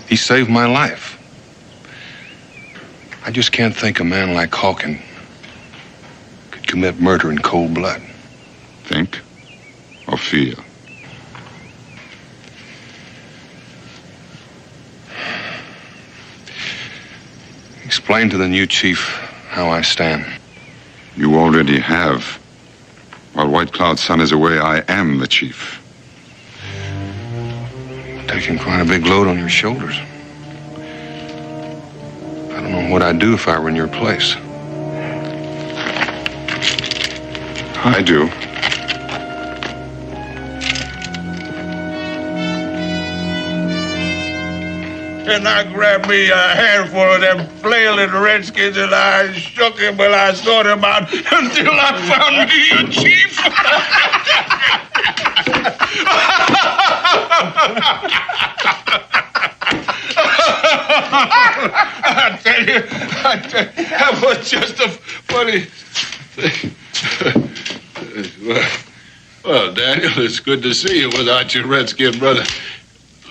He saved my life. I just can't think a man like Hawken could commit murder in cold blood. Think or feel? Explain to the new chief how I stand. You already have. While White Cloud's son is away, I am the chief. Taking quite a big load on your shoulders. I don't know what I'd do if I were in your place. I do. And I grabbed me a handful of them flailing redskins and I shook him and I sought him out until I found me a chief. I tell you, that was just a funny thing. Well, Daniel, it's good to see you without your redskin brother.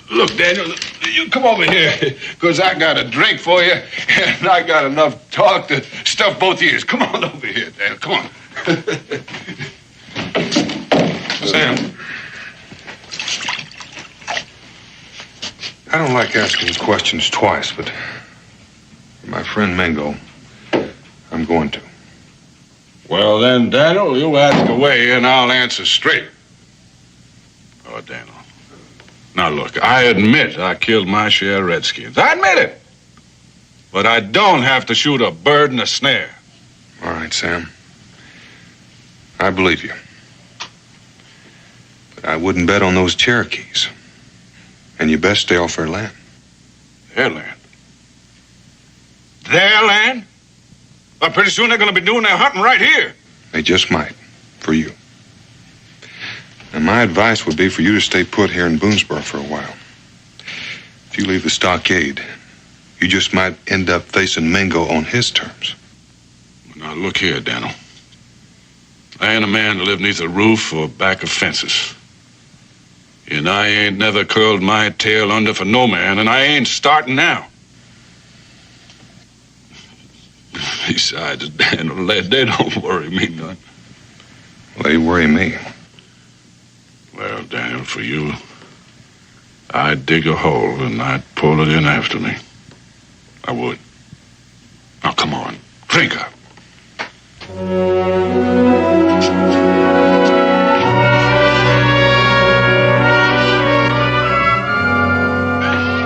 Look, Daniel, you come over here, because I got a drink for you, and I got enough talk to stuff both ears. Come on over here, Daniel, come on. Sam, I don't like asking questions twice, but for my friend Mingo, I'm going to. Well, then, Daniel, you ask away, and I'll answer straight. Oh, Daniel. Now, look, I admit I killed my share of redskins. I admit it. But I don't have to shoot a bird in a snare. All right, Sam. I believe you. But I wouldn't bet on those Cherokees. And you best stay off their land. Their land? Their land? Well, pretty soon they're going to be doing their hunting right here. They just might, for you. And my advice would be for you to stay put here in Boonesboro for a while. If you leave the stockade, you just might end up facing Mingo on his terms. Now, look here, Daniel. I ain't a man to live neath a roof or back of fences. And I ain't never curled my tail under for no man, and I ain't starting now. Besides, Daniel, they don't worry me none. Well, they worry me. Well, Daniel, for you, I'd dig a hole and I'd pull it in after me. I would. Now, come on, drink up.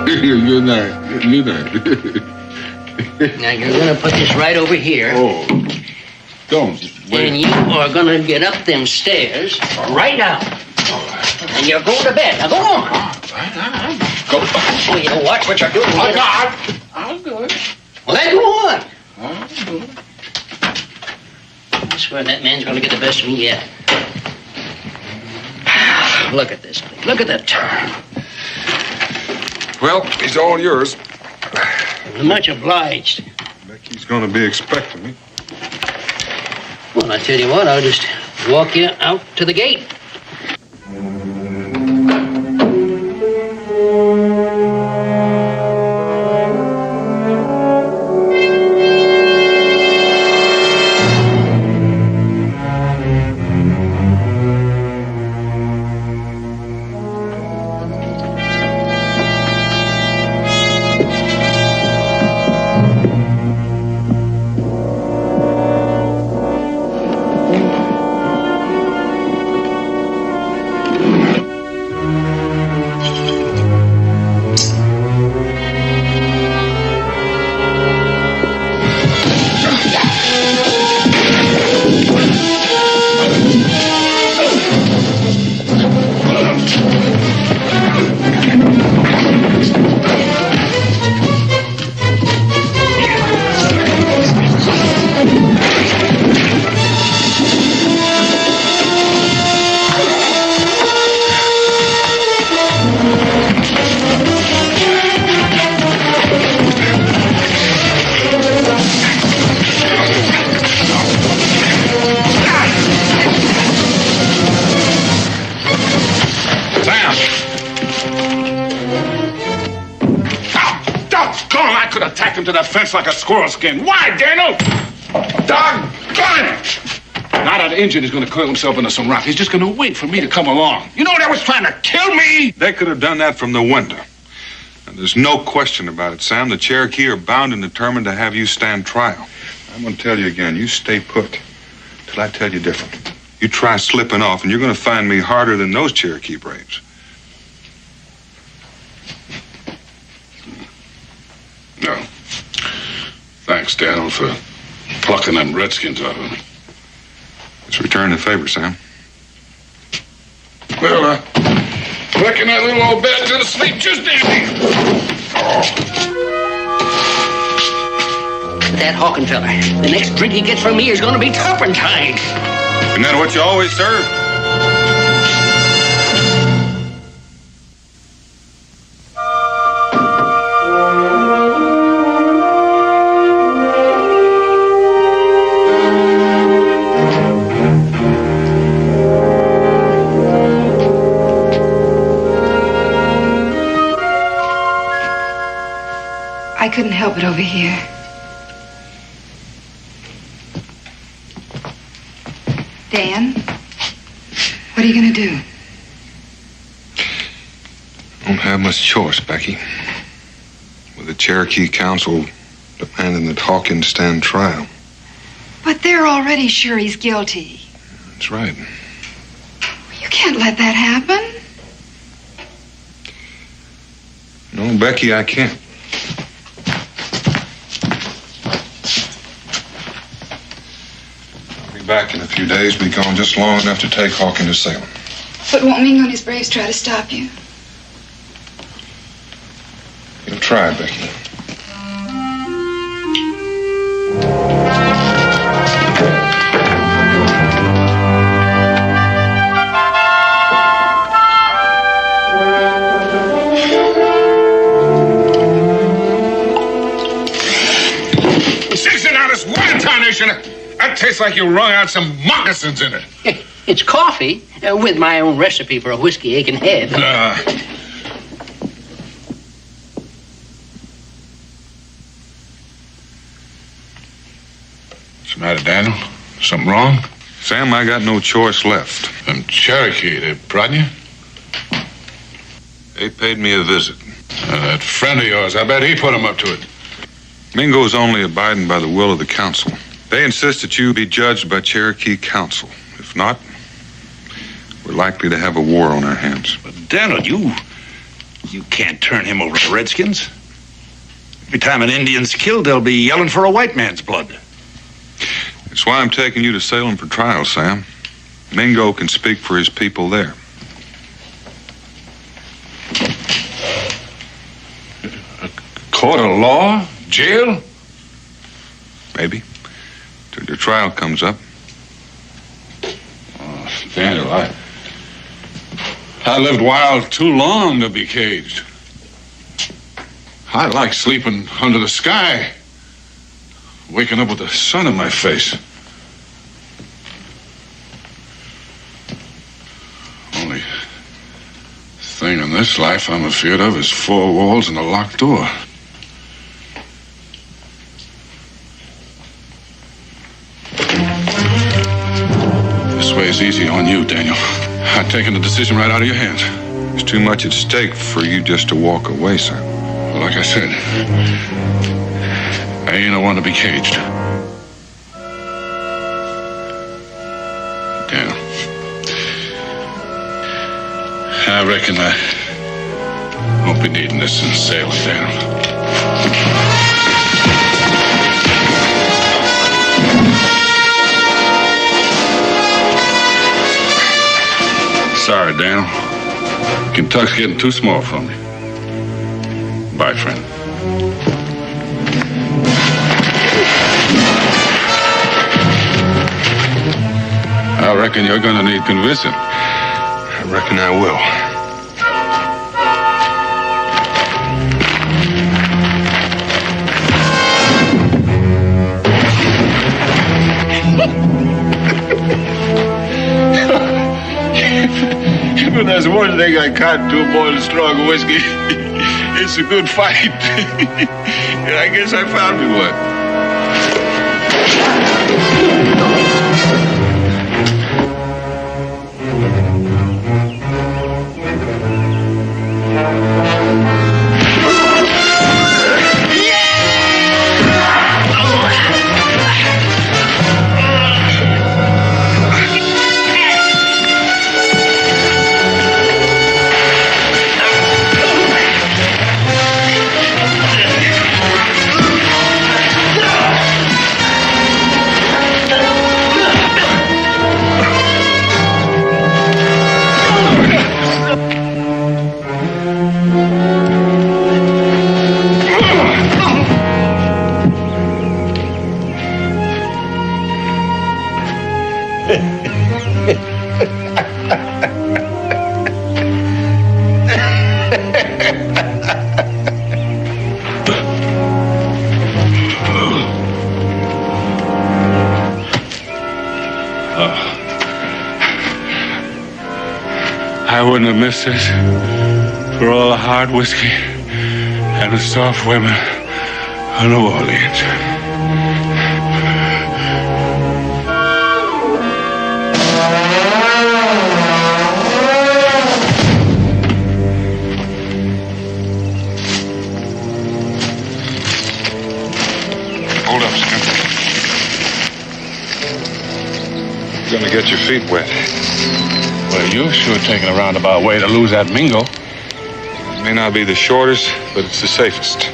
Good night. Good night. Now, you're gonna put this right over here. Oh, don't. Wait. And you are gonna get up them stairs right now. And you're going to bed. Now, go on. Go. Oh, you watch what you're doing. I'll do it. Well, then go on. I'll do it. I swear that man's going to get the best of me yet. Look at this. Look at that turn. Well, he's all yours. Much obliged. Becky's going to be expecting me. Well, I tell you what, I'll just walk you out to the gate. To that fence like a squirrel skin. Why, Daniel? Doggone it! Now that engine is going to coil himself into some rock. He's just going to wait for me to come along. You know that was trying to kill me? They could have done that from the window. And there's no question about it, Sam. The Cherokee are bound and determined to have you stand trial. I'm going to tell you again, you stay put till I tell you different. You try slipping off, and you're going to find me harder than those Cherokee braves. No. Thanks, Daniel, for plucking them redskins out of me. Let's return the favor, Sam. Well, reckon that little old bed's gonna sleep just dandy. That Hawkin fella. The next drink he gets from me is going to be turpentine. Isn't that what you always serve? I couldn't help it over here. Dan, what are you going to do? Don't have much choice, Becky. With the Cherokee Council demanding that Hawkins stand trial. But they're already sure he's guilty. That's right. You can't let that happen. No, Becky, I can't. I'll be back in a few days. Be gone just long enough to take Hawkins to Salem. But won't Mingo and his braves try to stop you? You'll try, Becky. That tastes like you wrung out some moccasins in it. It's coffee with my own recipe for a whiskey aching head. What's the matter, Daniel? Something wrong? Sam, I got no choice left. Them Cherokee, they prodding you? They paid me a visit. That friend of yours, I bet he put him up to it. Mingo's only abiding by the will of the council. They insist that you be judged by Cherokee Council. If not, we're likely to have a war on our hands. But Daniel, you can't turn him over to the Redskins. Every time an Indian's killed, they'll be yelling for a white man's blood. That's why I'm taking you to Salem for trial, Sam. Mingo can speak for his people there. A court of law? Jail? Maybe. Till your trial comes up. Oh, Daniel, I lived wild too long to be caged. I like sleeping under the sky, waking up with the sun in my face. Only thing in this life I'm afraid of is four walls and a locked door. This way is easy on you, Daniel. I've taken the decision right out of your hands. There's too much at stake for you just to walk away, sir. Well, like I said, I ain't a one to be caged. Daniel, I reckon I won't be needing this in Salem, Daniel. Sorry, Daniel. Kentucky's getting too small for me. Bye, friend. I reckon you're gonna need convincing. I reckon I will. When there's one thing I can't do more than strong whiskey, it's a good fight. And I guess I found me one. I wouldn't have missed this for all the hard whiskey and the soft women of New Orleans. Hold up, Sam. You're gonna get your feet wet. Well, you're sure taking a roundabout way to lose that Mingo. It may not be the shortest, but it's the safest.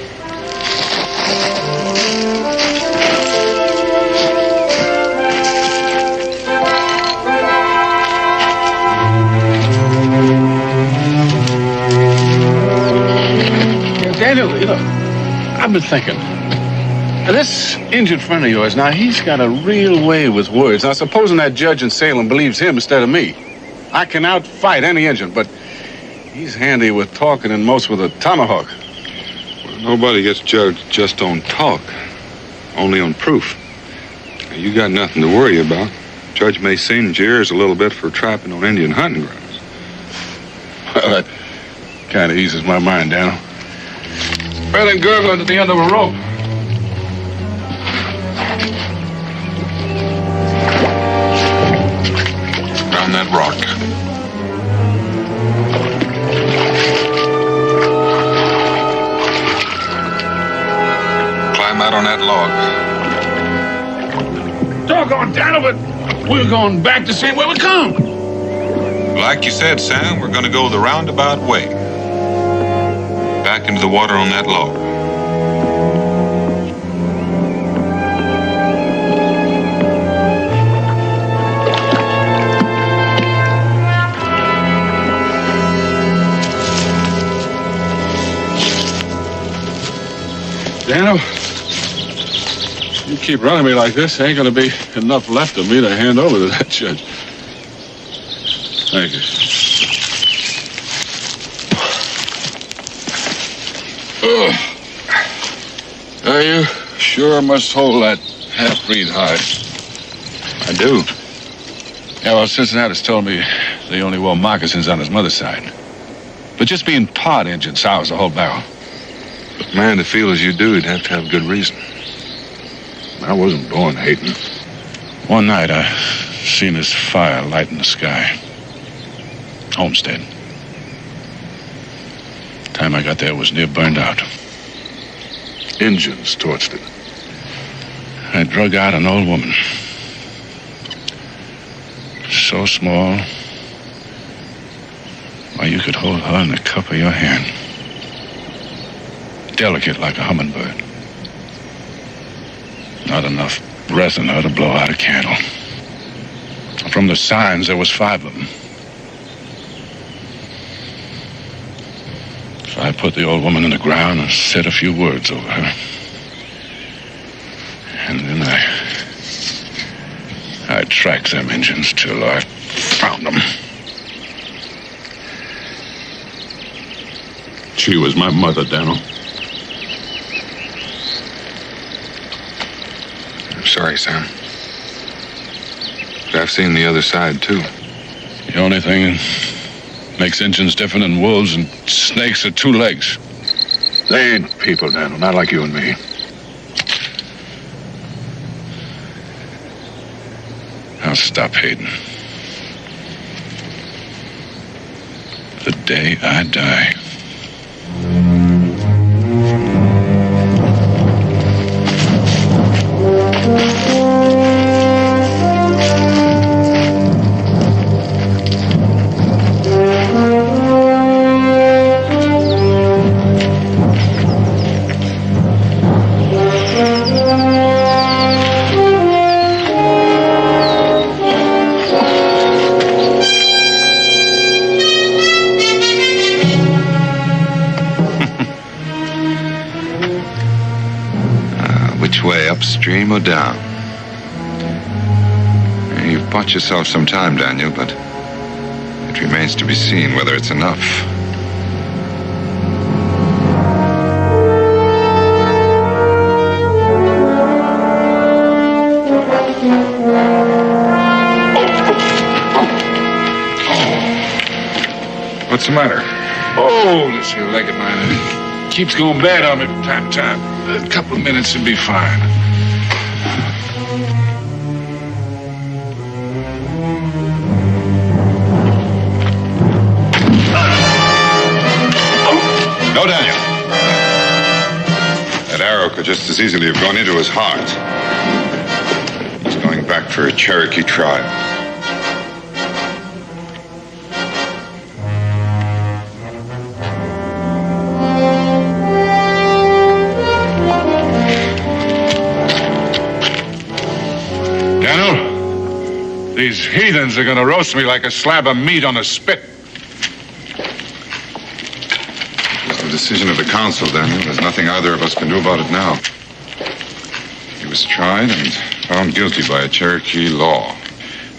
Daniel, you know, I've been thinking. Now, this injured friend of yours, now, he's got a real way with words. Now, supposing that judge in Salem believes him instead of me. I can outfight any Injun, but he's handy with talking and most with a tomahawk. Well, nobody gets judged just on talk, only on proof. Now, you got nothing to worry about. Judge may singe your ears a little bit for trapping on Indian hunting grounds. Well, that kind of eases my mind, Daniel. Better than gurgling at the end of a rope. Down that rock. Climb out on that log. Doggone, Daniel, but we're going back the same way we come. Like you said, Sam, we're gonna go the roundabout way. Back into the water on that log. Daniel, you keep running me like this, ain't gonna be enough left of me to hand over to that judge. Thank you. You sure must hold that half-breed hide. I do. Yeah, well, Cincinnati's told me they only wore moccasins on his mother's side. But just being part Injun sours the whole barrel. But man, to feel as you do, you'd have to have good reason. I wasn't born hating. One night, I seen this fire light in the sky. Homestead. Time I got there, it was near burned out. Injuns torched it. I drug out an old woman. So small. Why, you could hold her in the cup of your hand. Delicate like a hummingbird. Not enough breath in her to blow out a candle. From the signs, there was 5 of them. So I put the old woman in the ground and said a few words over her. And then I tracked them Injuns till I found them. She was my mother, Daniel. I'm sorry, Sam. But I've seen the other side, too. The only thing that makes Injuns different than wolves and snakes are 2 legs. They ain't people, Daniel, not like you and me. I'll stop hating. The day I die. Upstream or down? You've bought yourself some time, Daniel, but it remains to be seen whether it's enough. What's the matter? Oh, this here leg of mine. It keeps going bad on me from time to time. A couple of minutes and be fine. No, Daniel. That arrow could just as easily have gone into his heart. He's going back for a Cherokee tribe. Daniel, these heathens are gonna roast me like a slab of meat on a spit. The decision of the council, Daniel. There's nothing either of us can do about it now. He was tried and found guilty by a Cherokee law.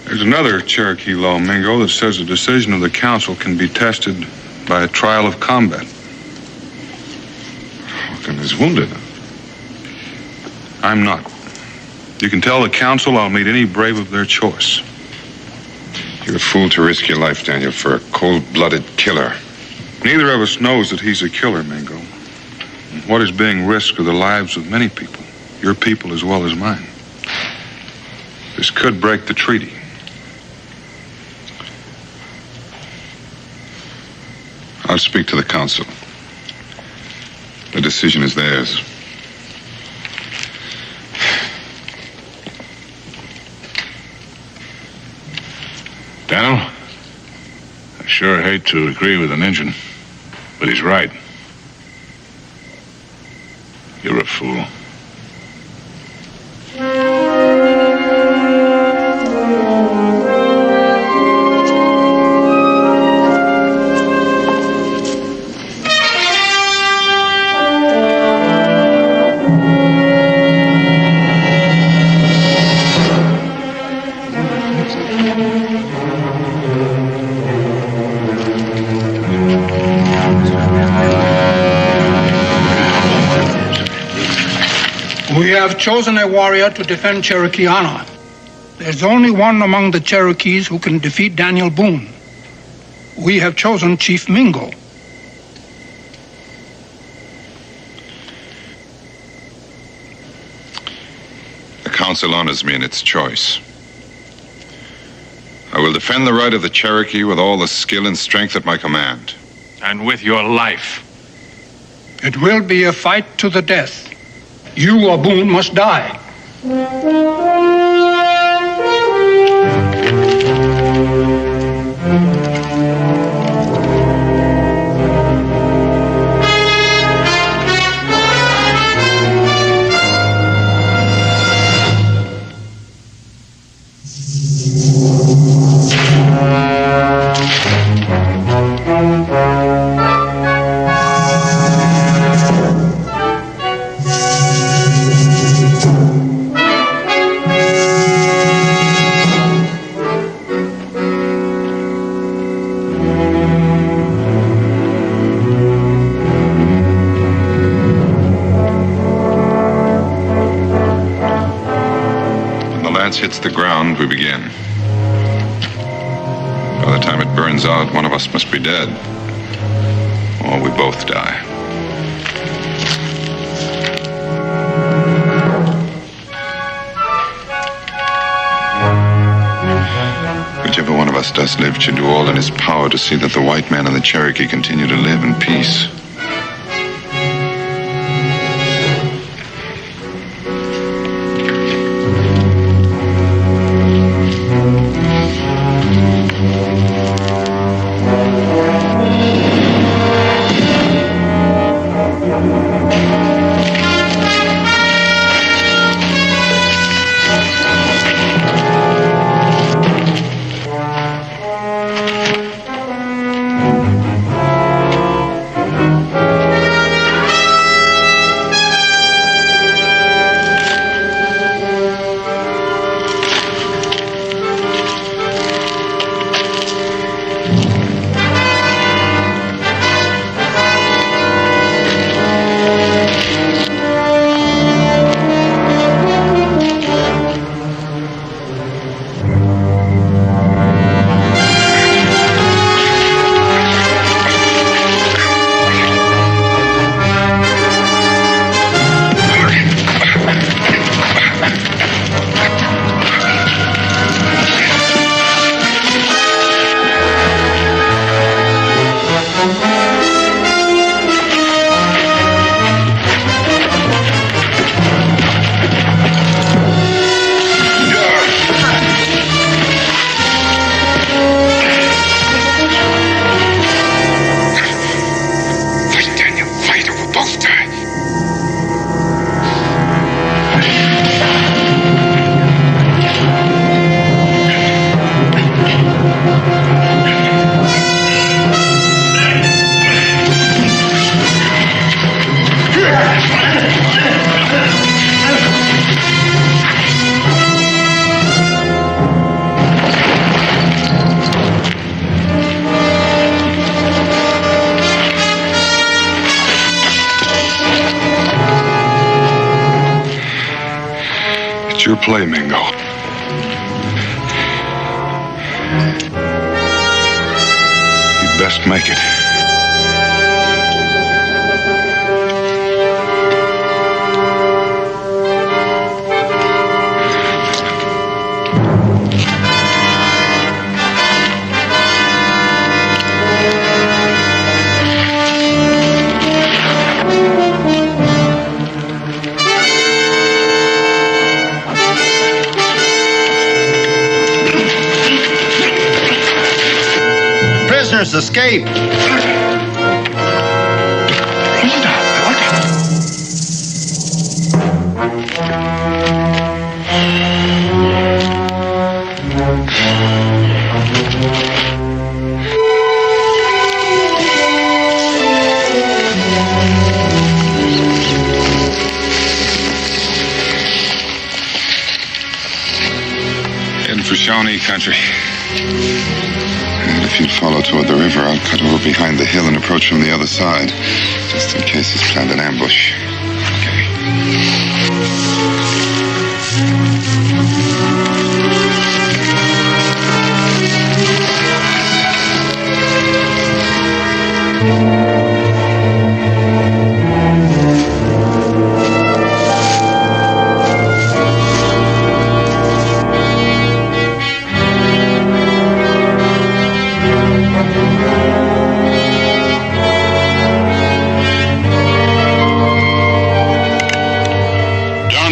There's another Cherokee law, Mingo, that says the decision of the council can be tested by a trial of combat. Hawken is wounded. I'm not. You can tell the council I'll meet any brave of their choice. You're a fool to risk your life, Daniel, for a cold-blooded killer. Neither of us knows that he's a killer, Mingo. What is being risked are the lives of many people, your people as well as mine. This could break the treaty. I'll speak to the council. The decision is theirs. Daniel, I sure hate to agree with an Injun, but he's right. You're a fool. We have chosen a warrior to defend Cherokee honor. There's only one among the Cherokees who can defeat Daniel Boone. We have chosen Chief Mingo. The council honors me in its choice. I will defend the right of the Cherokee with all the skill and strength at my command. And with your life. It will be a fight to the death. You or Boone must die. Hits the ground, we begin. By the time it burns out, one of us must be dead. Or we both die. Whichever one of us does live should do all in his power to see that the white man and the Cherokee continue to live in peace. your play, Mingo. You'd best make it. Prisoners escape. Heading for Shawnee country. And if you'd follow toward the river, I'll cut over behind the hill and approach from the other side, just in case he's planned an ambush.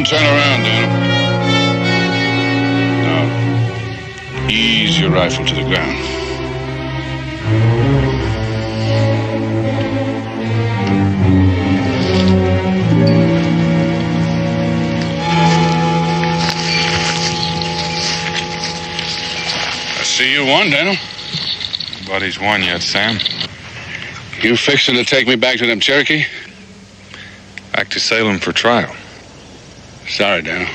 Turn around, Daniel. Now, ease your rifle to the ground. I see you won, Daniel. Nobody's won yet, Sam. You fixing to take me back to them Cherokee? Back to Salem for trial. Sorry, Daniel.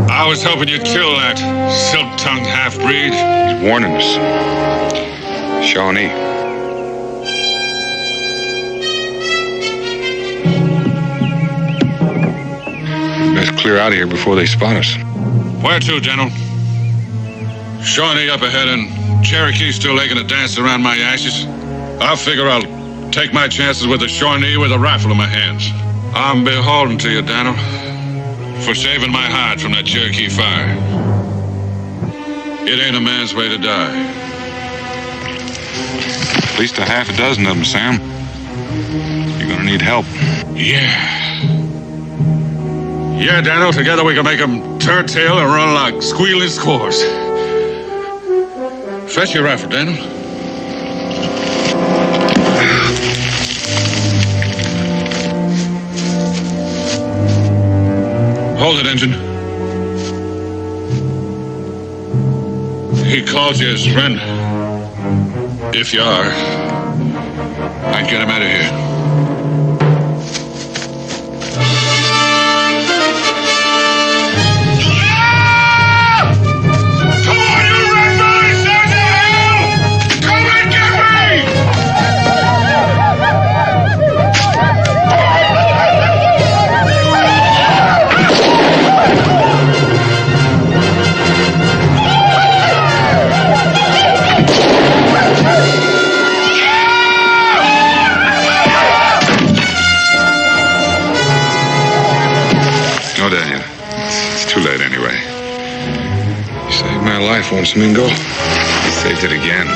I was hoping you'd kill that silk-tongued half-breed. He's warning us. Shawnee. Best clear out of here before they spot us. Where to, General? Shawnee up ahead and Cherokee still making a dance around my ashes. I figure I'll take my chances with the Shawnee with a rifle in my hands. I'm beholden to you, Daniel, for saving my hide from that Cherokee fire. It ain't a man's way to die. At least a half a dozen of them, Sam. You're gonna need help. Yeah. Yeah, Daniel, together we can make them turn tail and run like squealing squaws. Fetch your rifle, Daniel. Hold it, Engine. He calls you his friend. If you are, I'd get him out of here. Life once, Mingo. He saved it again.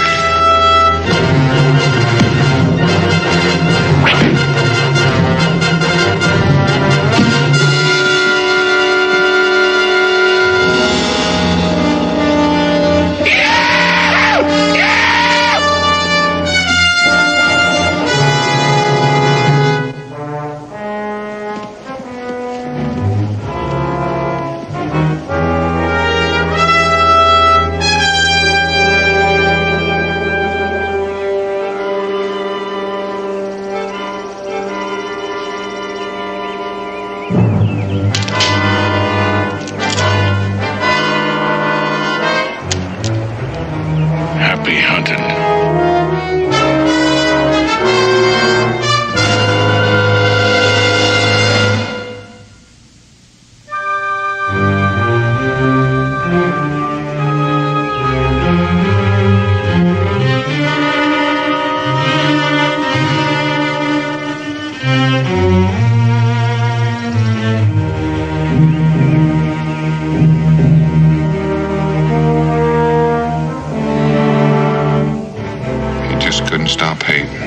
Peyton.